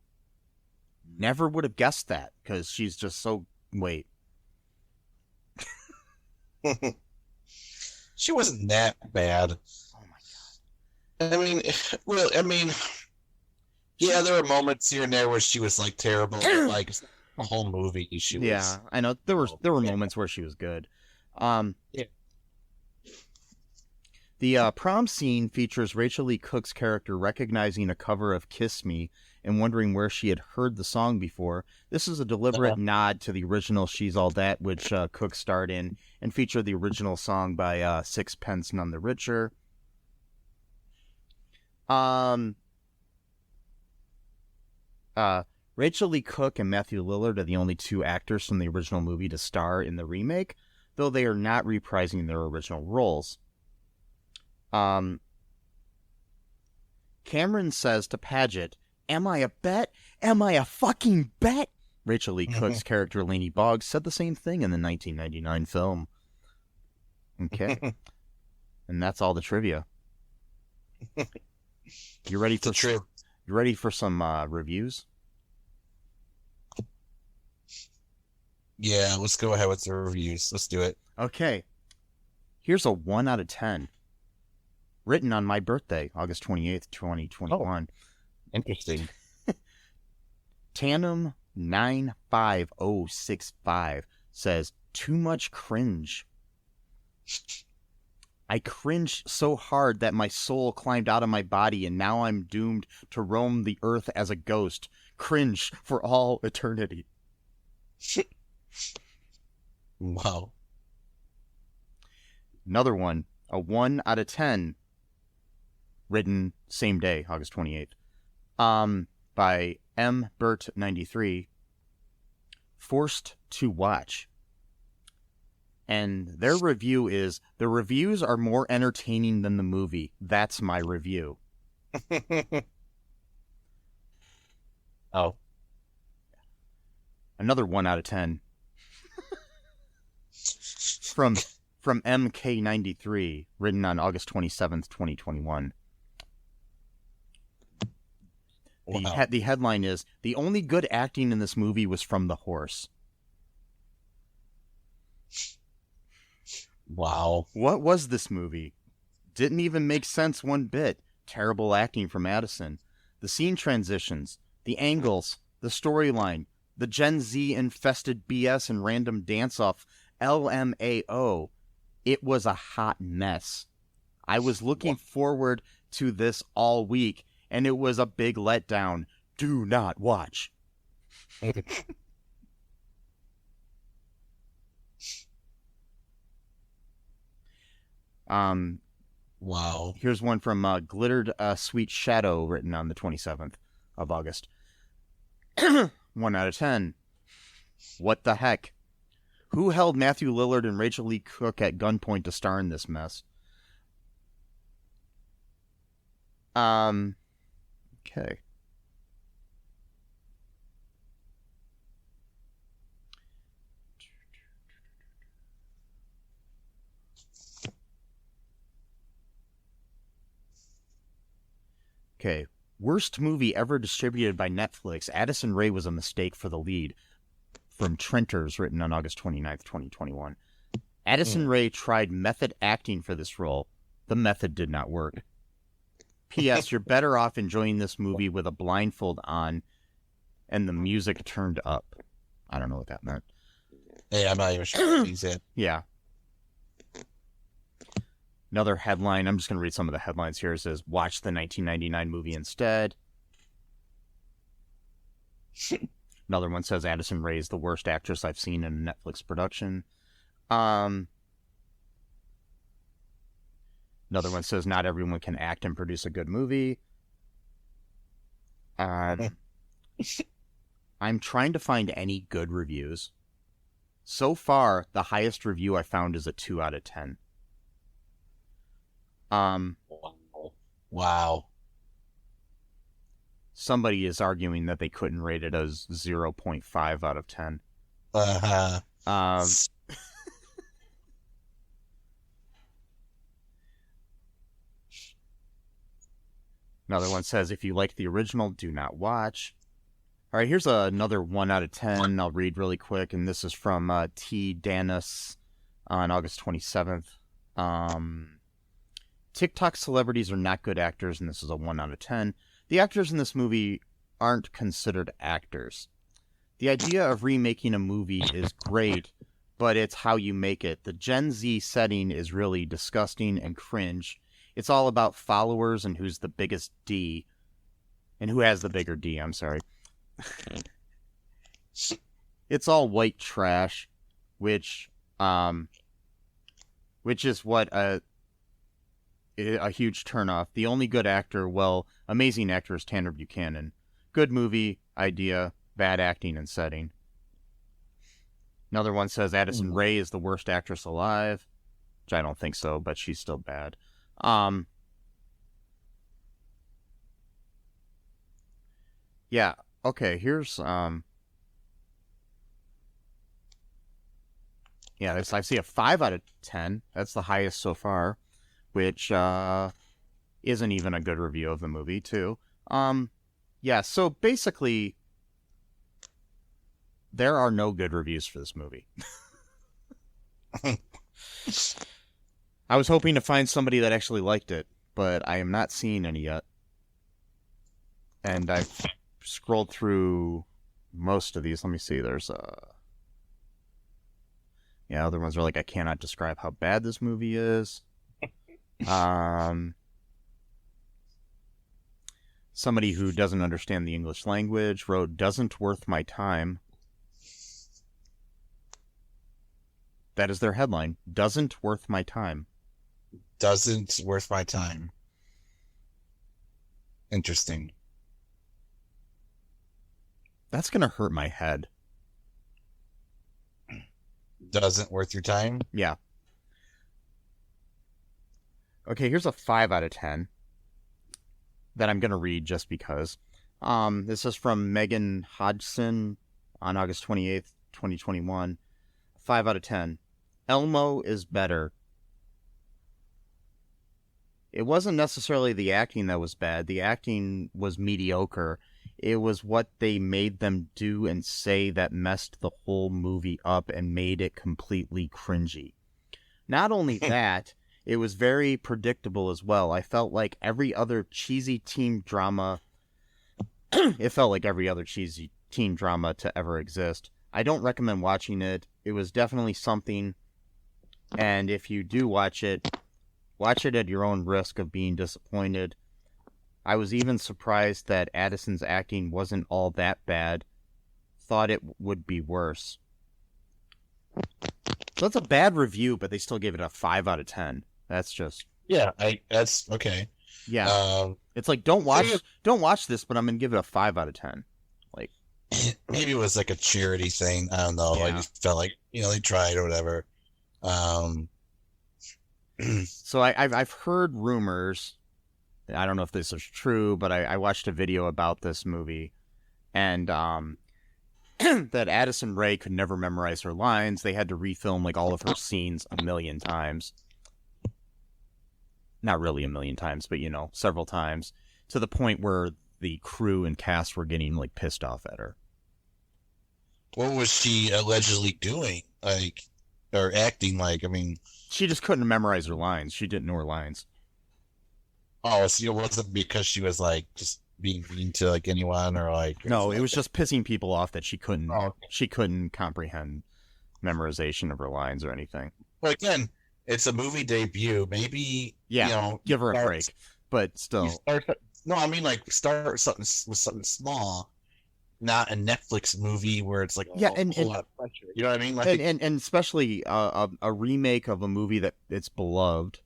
Never would have guessed that, because she's just so... Wait. She wasn't that bad. Oh my god. Yeah, there were moments here and there where she was like terrible, but like the whole movie she was. Yeah, I know there were moments where she was good. Yeah. The prom scene features Rachel Lee Cook's character recognizing a cover of Kiss Me and wondering where she had heard the song before. This is a deliberate nod to the original She's All That, which Cook starred in, and featured the original song by Sixpence None the Richer. Rachel Lee Cook and Matthew Lillard are the only two actors from the original movie to star in the remake, though they are not reprising their original roles. Cameron says to Paget, "Am I a bet? Am I a fucking bet?" Rachel Lee Cook's character Lainey Boggs said the same thing in the 1999 film. Okay. And that's all the trivia. You ready for some reviews? Yeah, let's go ahead with the reviews. Let's do it. Okay. Here's a 1 out of 10. Written on my birthday, August 28th, 2021. Oh, interesting. Tandem 95065 says, "Too much cringe. I cringed so hard that my soul climbed out of my body, and now I'm doomed to roam the earth as a ghost. Cringe for all eternity." Wow. Another one, a 1 out of 10. Written same day, August 28th. By M. Burt 93. Forced to watch. And their review is, "The reviews are more entertaining than the movie. That's my review." Oh. Another 1 out of 10. From MK93, written on August 27th, 2021. Wow. The headline is, "The only good acting in this movie was from the horse." Wow. What was this movie? Didn't even make sense one bit. Terrible acting from Addison. The scene transitions, the angles, the storyline, the Gen Z infested BS and random dance-off LMAO. It was a hot mess. I was looking forward to this all week, and it was a big letdown. Do not watch. Wow. Here's one from Glittered Sweet Shadow, written on the 27th of August. 1 out of 10. What the heck? Who held Matthew Lillard and Rachel Lee Cook at gunpoint to star in this mess? Okay. Okay. Worst movie ever distributed by Netflix. Addison Rae was a mistake for the lead. From Trenters, written on August 29th, 2021. Addison Rae tried method acting for this role. The method did not work. P.S. You're better off enjoying this movie with a blindfold on and the music turned up. I don't know what that meant. Hey, I'm not even sure what he said. Yeah. Another headline. I'm just going to read some of the headlines here. It says, watch the 1999 movie instead. Another one says, Addison Rae is the worst actress I've seen in a Netflix production. Another one says, not everyone can act and produce a good movie. I'm trying to find any good reviews. So far, the highest review I found is a 2 out of 10. Wow. Somebody is arguing that they couldn't rate it as 0.5 out of 10. Another one says, if you like the original, do not watch. All right, here's another 1 out of 10 I'll read really quick, and this is from T. Danis on August 27th. TikTok celebrities are not good actors, and this is a 1 out of 10. The actors in this movie aren't considered actors. The idea of remaking a movie is great, but it's how you make it. The Gen Z setting is really disgusting and cringe. It's all about followers and who's the biggest D. And who has the bigger D, I'm sorry. It's all white trash, which is what a huge turnoff. The only good actor, well, amazing actor is Tanner Buchanan. Good movie, idea, bad acting and setting. Another one says Addison Rae is the worst actress alive, which I don't think so, but she's still bad. Yeah, okay, here's, I see a 5 out of 10. That's the highest so far, which, isn't even a good review of the movie, too. Yeah, so basically, there are no good reviews for this movie. I was hoping to find somebody that actually liked it, but I am not seeing any yet. And I've scrolled through most of these. Let me see, there's other ones are like, I cannot describe how bad this movie is. Somebody who doesn't understand the English language wrote, doesn't worth my time. That is their headline. Doesn't worth my time. Doesn't worth my time. Interesting. That's going to hurt my head. Doesn't worth your time? Yeah. Okay, here's a 5 out of 10 that I'm going to read just because. This is from Megan Hodgson on August 28th, 2021. 5 out of 10. Elmo is better. It wasn't necessarily the acting that was bad. The acting was mediocre. It was what they made them do and say that messed the whole movie up and made it completely cringy. Not only that, it was very predictable as well. I felt like every other cheesy teen drama... it felt like every other cheesy teen drama to ever exist. I don't recommend watching it. It was definitely something, and if you do watch it at your own risk of being disappointed. I was even surprised that Addison's acting wasn't all that bad. Thought it would be worse. So that's a bad review, but they still gave it a 5 out of 10. That's just that's okay. yeah. It's like don't watch this, but I'm gonna give it a 5 out of 10. Like maybe it was like a charity thing. I don't know. Yeah. I just felt like they tried or whatever. So I've heard rumors. I don't know if this is true, but I watched a video about this movie, and that Addison Rae could never memorize her lines. They had to refilm like all of her scenes a million times. Not really a million times, but several times, to the point where the crew and cast were getting like pissed off at her. What was she allegedly doing? Like, or acting like? I mean, she just couldn't memorize her lines. She didn't know her lines. Oh, so it wasn't because she was like just being mean to like anyone or like? No, it was just pissing people off that she couldn't. Oh, okay. She couldn't comprehend memorization of her lines or anything. Well, again, it's a movie debut. Maybe give her a break, but still. No, I mean like start something with something small, not a Netflix movie where it's like a whole lot of pressure. You know what I mean? Like, and especially a remake of a movie that it's beloved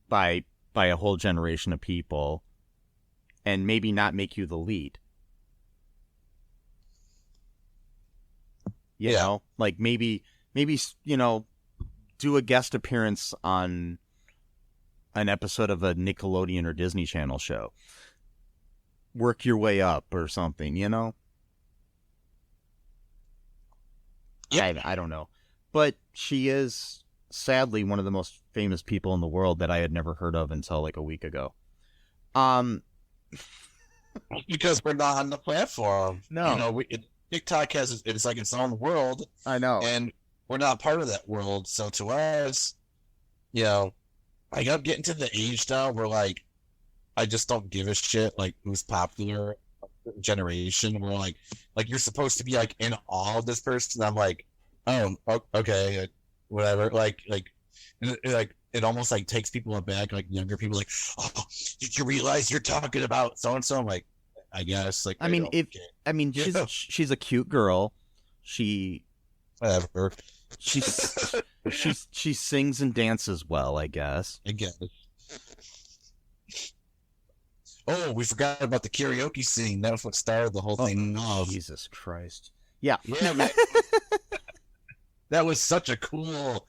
by a whole generation of people, and maybe not make you the lead. You know, like maybe do a guest appearance on an episode of a Nickelodeon or Disney Channel show. Work your way up or something, Yep. I don't know. But she is sadly one of the most famous people in the world that I had never heard of until like a week ago. Because we're not on the platform. No. TikTok has it's like its own world. I know. And we're not part of that world. So to us, I got getting to the age now where like I just don't give a shit like who's popular generation. We're like you're supposed to be like in awe of this person. I'm like, oh, okay, whatever. Like it almost like takes people aback. Like younger people, like, oh, did you realize you're talking about so and so? I'm like, I guess. Like, she's a cute girl. Whatever. She sings and dances well, I guess. Oh, we forgot about the karaoke scene. That was what started the whole thing off. Jesus Christ. Yeah. Man. That was such a cool...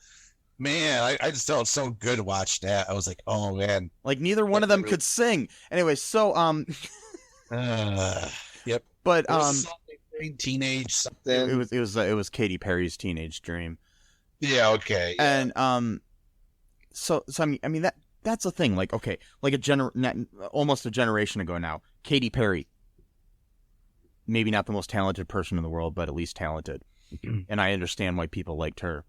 Man, I just felt so good to watch that. I was like, oh, man. Like, neither one of them could sing. Anyway, so, Yep. But, teenage something. It was Katy Perry's Teenage Dream. Yeah, okay. Yeah. And, so I mean, that's a thing. Like, okay, like almost a generation ago now, Katy Perry, maybe not the most talented person in the world, but at least talented. And I understand why people liked her.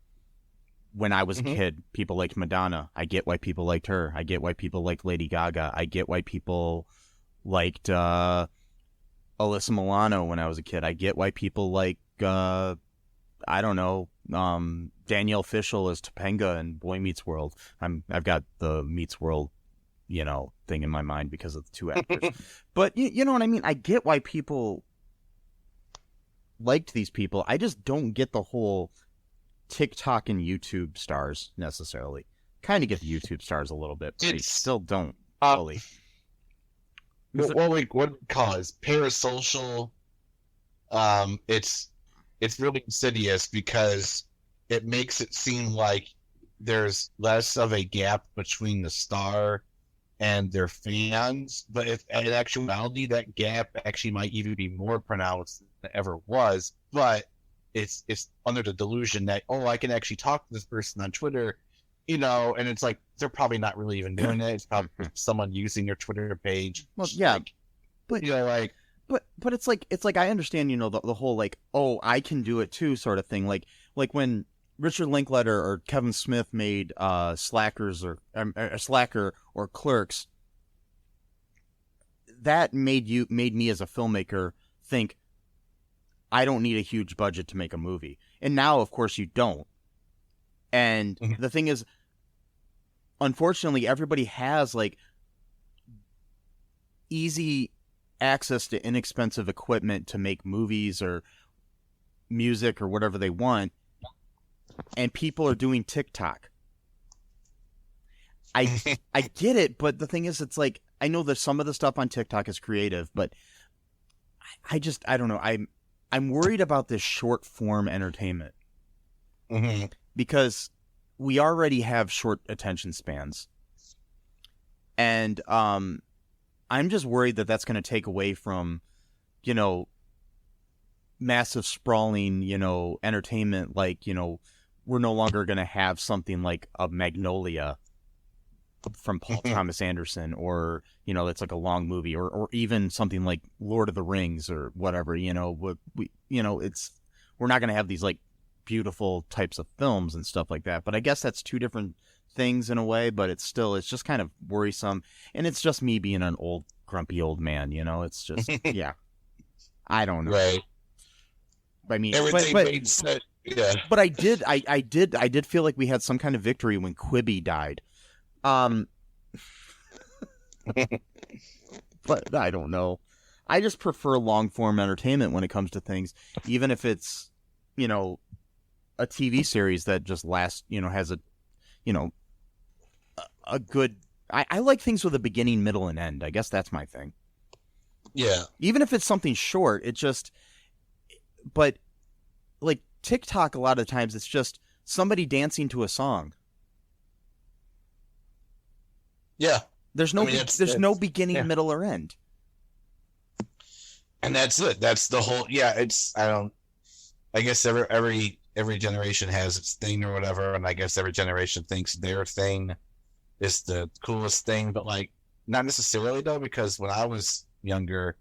When I was a kid, people liked Madonna. I get why people liked her. I get why people liked Lady Gaga. I get why people liked Alyssa Milano when I was a kid. I get why people like I don't know, Danielle Fishel as Topanga in Boy Meets World. I've got the Meets World, thing in my mind because of the two actors. But you know what I mean? I get why people liked these people. I just don't get the whole TikTok and YouTube stars necessarily. Kind of get the YouTube stars a little bit, but I still don't fully. What we call it? Parasocial. It's really insidious because it makes it seem like there's less of a gap between the star and their fans, but if in actuality that gap actually might even be more pronounced than it ever was. But it's under the delusion that, oh, I can actually talk to this person on Twitter, and it's like they're probably not really even doing it. It's probably someone using your Twitter page. Well, yeah, but but it's like I understand, the whole like, oh, I can do it too sort of thing. Like when Richard Linklater or Kevin Smith made Slackers or Slacker or Clerks, that made me as a filmmaker think, I don't need a huge budget to make a movie. And now, of course, you don't. And the thing is, unfortunately, everybody has like easy access to inexpensive equipment to make movies or music or whatever they want. And people are doing TikTok. I get it, but the thing is, it's like, I know that some of the stuff on TikTok is creative, but I don't know. I'm worried about this short form entertainment because we already have short attention spans, and I'm just worried that that's going to take away from, you know, massive sprawling, you know, entertainment. Like, you know, we're no longer going to have something like a Magnolia from Paul Thomas Anderson, or, you know, it's like a long movie, or even something like Lord of the Rings or whatever, you know, we're not going to have these like beautiful types of films and stuff like that. But I guess that's two different things in a way, but it's just kind of worrisome. And it's just me being an old, grumpy old man, you know, it's just, yeah, I don't know. Right. I mean, Everything but, made sense. Yeah. but I did feel like we had some kind of victory when Quibi died. But I don't know. I just prefer long form entertainment when it comes to things, even if it's, you know, a TV series that just lasts, you know, has a, you know, a good. I like things with a beginning, middle, and end. I guess that's my thing. Yeah. Even if it's something short, but like TikTok, a lot of times it's just somebody dancing to a song. Yeah. There's no no beginning, middle, or end. And that's it. That's the whole. Yeah. I guess every generation has its thing or whatever, and I guess every generation thinks their thing is the coolest thing, but like not necessarily though, because when I was younger,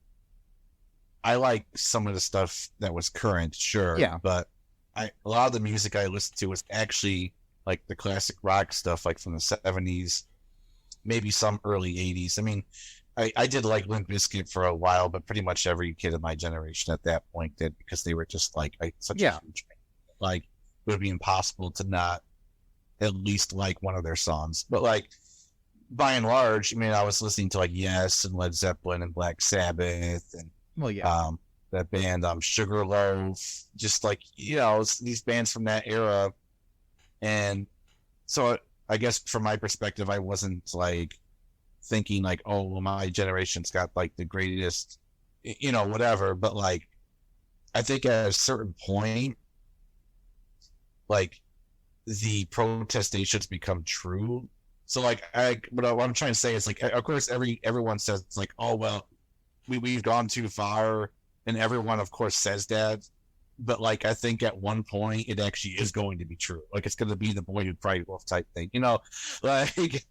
I like some of the stuff that was current, sure. Yeah. But a lot of the music I listened to was actually like the classic rock stuff, like from the 70s, maybe some early 80s. I mean, I did like Limp Bizkit for a while, but pretty much every kid of my generation at that point did, because they were just like such a huge fan. Like, it would be impossible to not at least like one of their songs. But like, by and large, I mean, I was listening to like Yes and Led Zeppelin and Black Sabbath and that band Sugarloaf, just like, you know, these bands from that era. And so I guess from my perspective, I wasn't like thinking like, oh, well, my generation's got like the greatest, you know, whatever. But like, I think at a certain point, like, the protestations become true. So like, what I'm trying to say is like, of course, everyone says it's like, oh well, we've gone too far, and everyone of course says that, but like, I think at one point it actually is going to be true. Like, it's going to be the boy who cried wolf type thing, you know, like.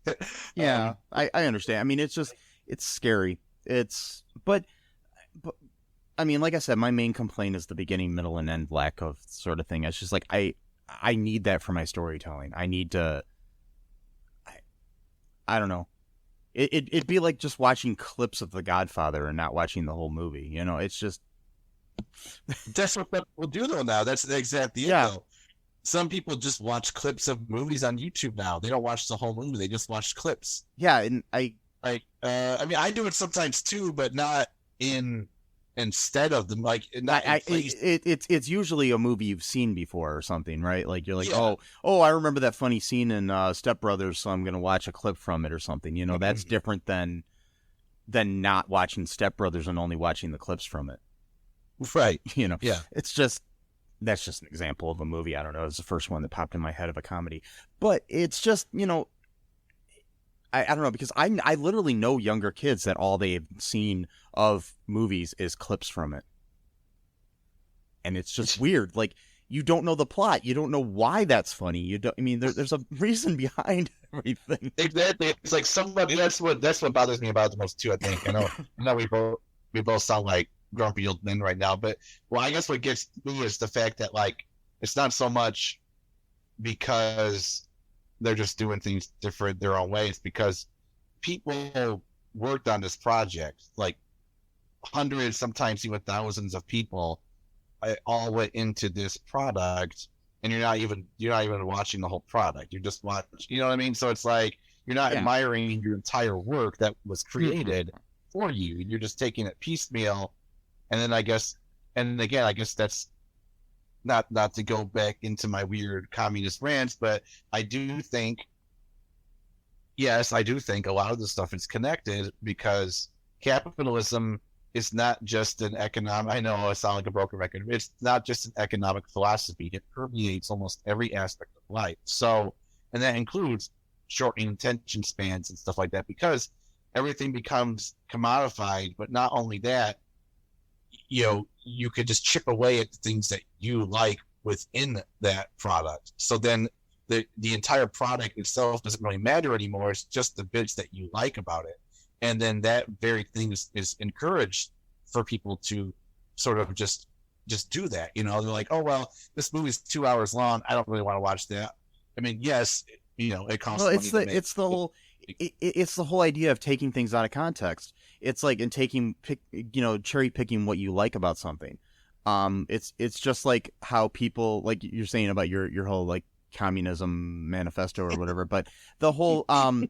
Yeah, I understand. I mean, it's scary. But I mean, like I said, my main complaint is the beginning, middle, and end lack of sort of thing. It's just like, I need that for my storytelling. I need to. I don't know. It'd be like just watching clips of The Godfather and not watching the whole movie. You know, it's just. That's what people do though now. That's exactly it though. Some people just watch clips of movies on YouTube now. They don't watch the whole movie. They just watch clips. Yeah, and I mean, I do it sometimes too, but not instead of them. Like, it's usually a movie you've seen before or something, right? Like, you're like, oh, I remember that funny scene in Step Brothers, so I'm gonna watch a clip from it or something. You know, that's different than not watching Step Brothers and only watching the clips from it. Right. You know, it's just, that's just an example of a movie. I don't know. It's the first one that popped in my head of a comedy, but it's just, you know, I don't know, because I literally know younger kids that all they've seen of movies is clips from it. And it's just weird. Like, you don't know the plot. You don't know why that's funny. I mean, there's a reason behind everything. Exactly. It's like somebody, that's what bothers me about it the most too, I think. I know we both sound like grumpy old men right now, but well, I guess what gets me is the fact that like, it's not so much because they're just doing things different their own way. It's because people worked on this project, like hundreds, sometimes even thousands of people all went into this product, and you're not even watching the whole product. You're just watching, you know what I mean? So it's like, you're not admiring your entire work that was created for you. You're just taking it piecemeal. And then I guess that's not to go back into my weird communist rants, but I do think, yes, I do think a lot of this stuff is connected because capitalism is not just an economic. I know I sound like a broken record. It's not just an economic philosophy. It permeates almost every aspect of life. So, and that includes shortening attention spans and stuff like that because everything becomes commodified. But not only that, you could just chip away at the things that you like within that product. So then the entire product itself doesn't really matter anymore. It's just the bits that you like about it. And then that very thing is encouraged for people to sort of just do that. They're like, oh, well, this movie's 2 hours long. I don't really want to watch that. I mean, yes, it costs money to make. It's the whole idea of taking things out of context. It's like cherry picking what you like about something. It's just like how people, like you're saying about your whole like communism manifesto or whatever, but the whole but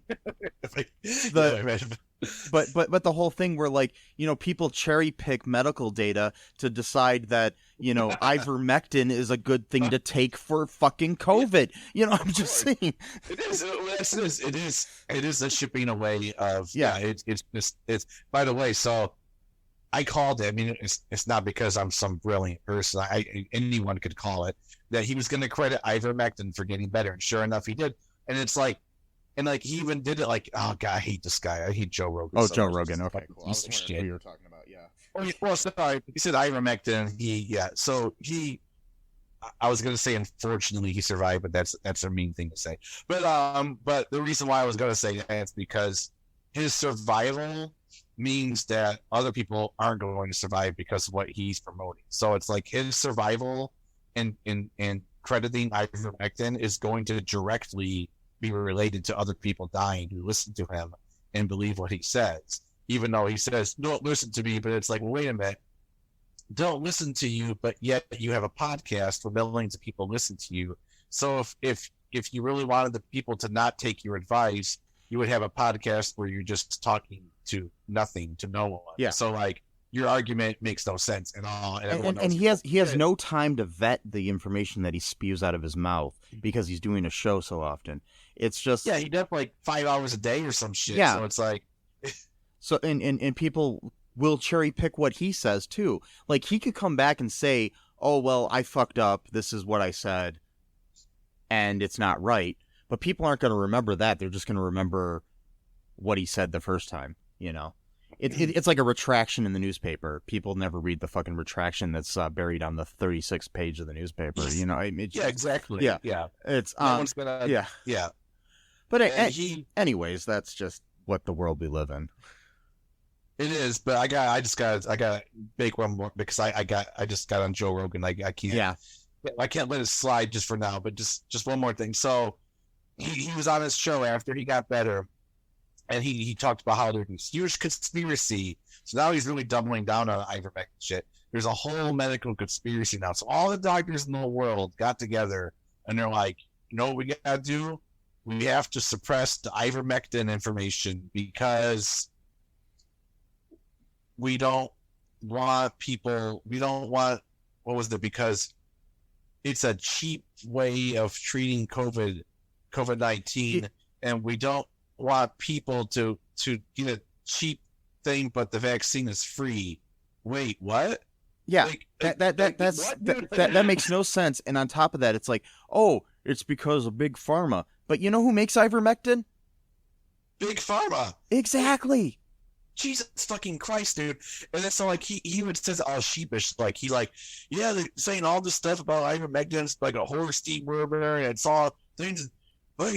the whole thing where like people cherry pick medical data to decide that ivermectin is a good thing to take for fucking COVID. I'm just saying it is a shipping away of it's by the way. So I called it. I mean, it's not because I'm some brilliant person. Anyone could call it that he was going to credit ivermectin for getting better, and sure enough, he did. And it's like, he even did it like, oh god, I hate this guy. I hate Joe Rogan. Oh, so Joe much. Rogan. Okay, cool. Piece of shit. Who you were talking about? Yeah. Well, sorry. He said ivermectin. So I was going to say, unfortunately, he survived, but that's a mean thing to say. But the reason why I was going to say that is because his survival means that other people aren't going to survive because of what he's promoting. So it's like his survival and crediting ivermectin is going to directly be related to other people dying who listen to him and believe what he says, even though he says, don't listen to me. But it's like, well, wait a minute. Don't listen to you, but yet you have a podcast where millions of people listen to you. So if you really wanted the people to not take your advice, you would have a podcast where you're just talking to nothing, to no one. Yeah. So like your argument makes no sense at all. And he has no time to vet the information that he spews out of his mouth because he's doing a show so often. It's just he does like 5 hours a day or some shit. Yeah. So it's like so and people will cherry pick what he says too. Like he could come back and say, "Oh well, I fucked up. This is what I said, and it's not right." But people aren't going to remember that. They're just going to remember what he said the first time. It's like a retraction in the newspaper. People never read the fucking retraction that's buried on the 36th page of the newspaper. Exactly. Yeah. It's no one's gonna. Yeah. But anyways, that's just what the world we live in. It is, but I got make one more because I just got on Joe Rogan. I can't. Yeah. I can't let it slide just for now. But just one more thing. So he was on his show after he got better, and he talked about how there's this huge conspiracy. So now he's really doubling down on ivermectin shit. There's a whole medical conspiracy now. So all the doctors in the world got together and they're like, you know what we gotta do? We have to suppress the ivermectin information because we don't want because it's a cheap way of treating COVID-19, and we don't want people to get a cheap thing, but the vaccine is free. Wait, what? Yeah, like, that makes no sense. And on top of that, it's like, oh, it's because of Big Pharma. But you know who makes ivermectin? Big Pharma. Exactly. Jesus fucking Christ, dude. And then so like he even says all sheepish, like they're saying all this stuff about ivermectin's like a horror steam rumor and it's all things, but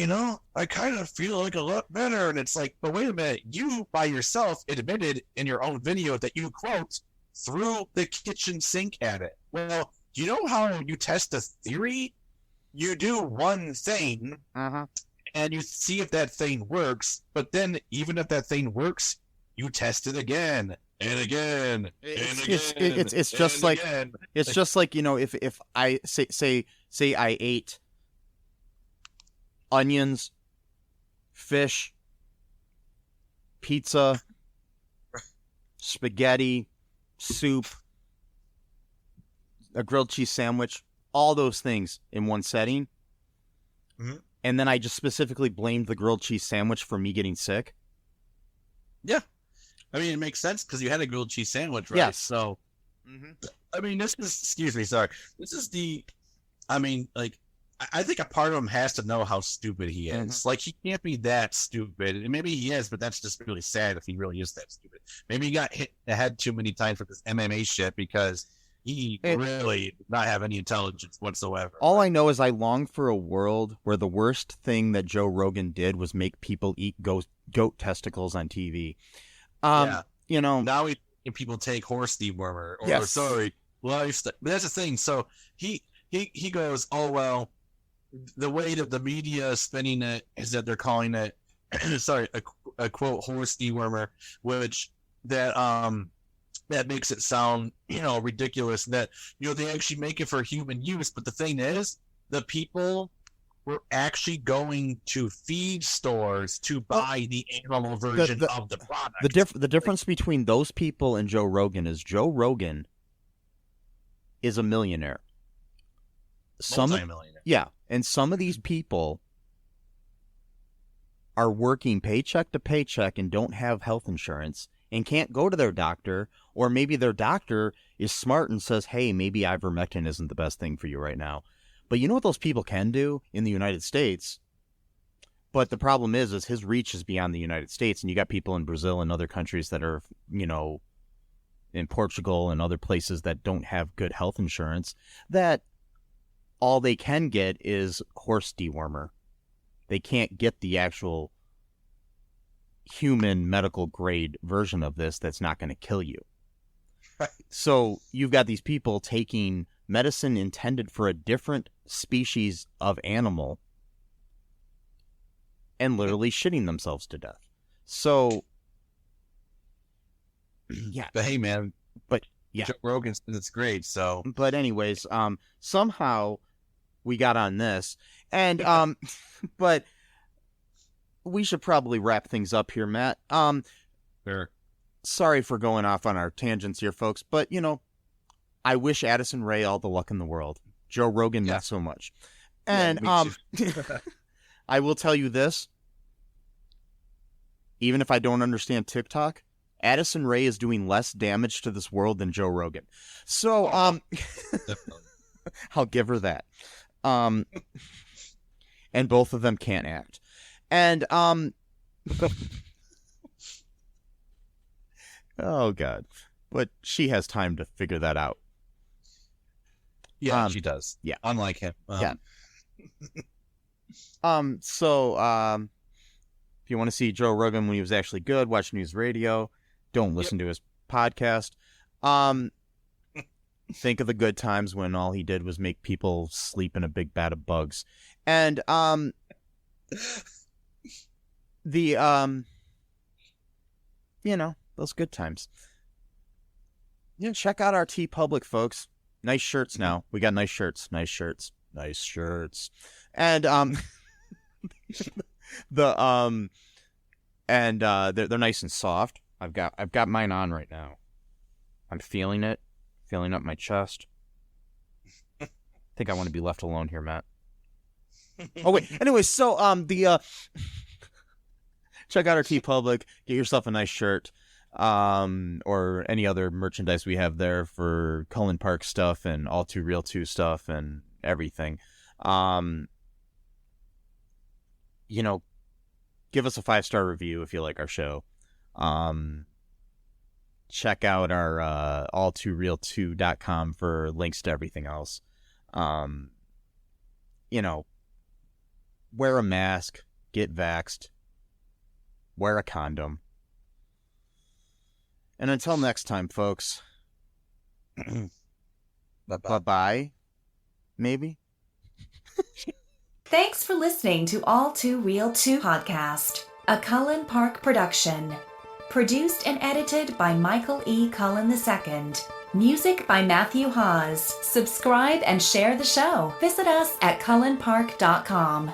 I kind of feel like a lot better. And it's like, but wait a minute, you by yourself admitted in your own video that you quote threw the kitchen sink at it. Well, you know how you test a theory? You do one thing and you see if that thing works, but then even if that thing works, you test it again and again and again. It's just like again. It's just like if I say I ate onions, fish, pizza, spaghetti, soup, a grilled cheese sandwich, all those things in one setting. and then I just specifically blamed the grilled cheese sandwich for me getting sick. Yeah. I mean, it makes sense because you had a grilled cheese sandwich, right? Yes. So, I mean, this is, excuse me, sorry. This is I mean, like, I think a part of him has to know how stupid he is. Like, he can't be that stupid. And maybe he is, but that's just really sad if he really is that stupid. Maybe he got hit in the head too many times with this MMA shit because he really did not have any intelligence whatsoever. All I know is I long for a world where the worst thing that Joe Rogan did was make people eat goat testicles on TV. You know, now people take horse dewormer or yes. Lifestyle. But that's the thing. So he goes, oh well, the way that the media is spinning it is that they're calling it, a quote horse dewormer, which that makes it sound ridiculous. That they actually make it for human use. But the thing is, the people were actually going to feed stores to buy the animal version of the product. The difference between those people and Joe Rogan is Joe Rogan is a millionaire. Multi-millionaire. Yeah, and some of these people are working paycheck to paycheck and don't have health insurance and can't go to their doctor, or maybe their doctor is smart and says, hey, maybe ivermectin isn't the best thing for you right now. But you know what those people can do in the United States? But the problem is his reach is beyond the United States, and you got people in Brazil and other countries that are, in Portugal and other places that don't have good health insurance, that all they can get is horse dewormer. They can't get the actual human medical grade version of this that's not going to kill you. Right. So you've got these people taking medicine intended for a different species of animal and literally shitting themselves to death. So, yeah. But hey, man. But yeah, Joe Rogan, it's great. So, but anyways, somehow we got on this, and but we should probably wrap things up here, Matt. Sure. Sorry for going off on our tangents here, folks, but I wish Addison Rae all the luck in the world. Joe Rogan, not so much. And I will tell you this. Even if I don't understand TikTok, Addison Rae is doing less damage to this world than Joe Rogan. So, I'll give her that. And both of them can't act. And, oh God. But she has time to figure that out. Yeah, she does. Yeah. Unlike him. Yeah. So, if you want to see Joe Rogan when he was actually good, watch News Radio. Don't listen to his podcast. Think of the good times when all he did was make people sleep in a big vat of bugs. And, those good times. Yeah, check out our Public, folks. Nice shirts now. We got nice shirts. Nice shirts. And they're nice and soft. I've got mine on right now. I'm feeling it, feeling up my chest. I think I want to be left alone here, Matt. Oh wait. Anyway, so check out our Public. Get yourself a nice shirt. Or any other merchandise we have there for Cullen Park stuff and ALL2REELTOO stuff and everything. Give us a 5-star review if you like our show. Check out our ALL2REELTOO.com for links to everything else. Wear a mask, get vaxxed, wear a condom. And until next time, folks. Bye-bye. Maybe. Thanks for listening to ALL2REELTOO podcast, a Cullen Park production. Produced and edited by Michael E. Cullen II. Music by Matthew Hawes. Subscribe and share the show. Visit us at cullenpark.com.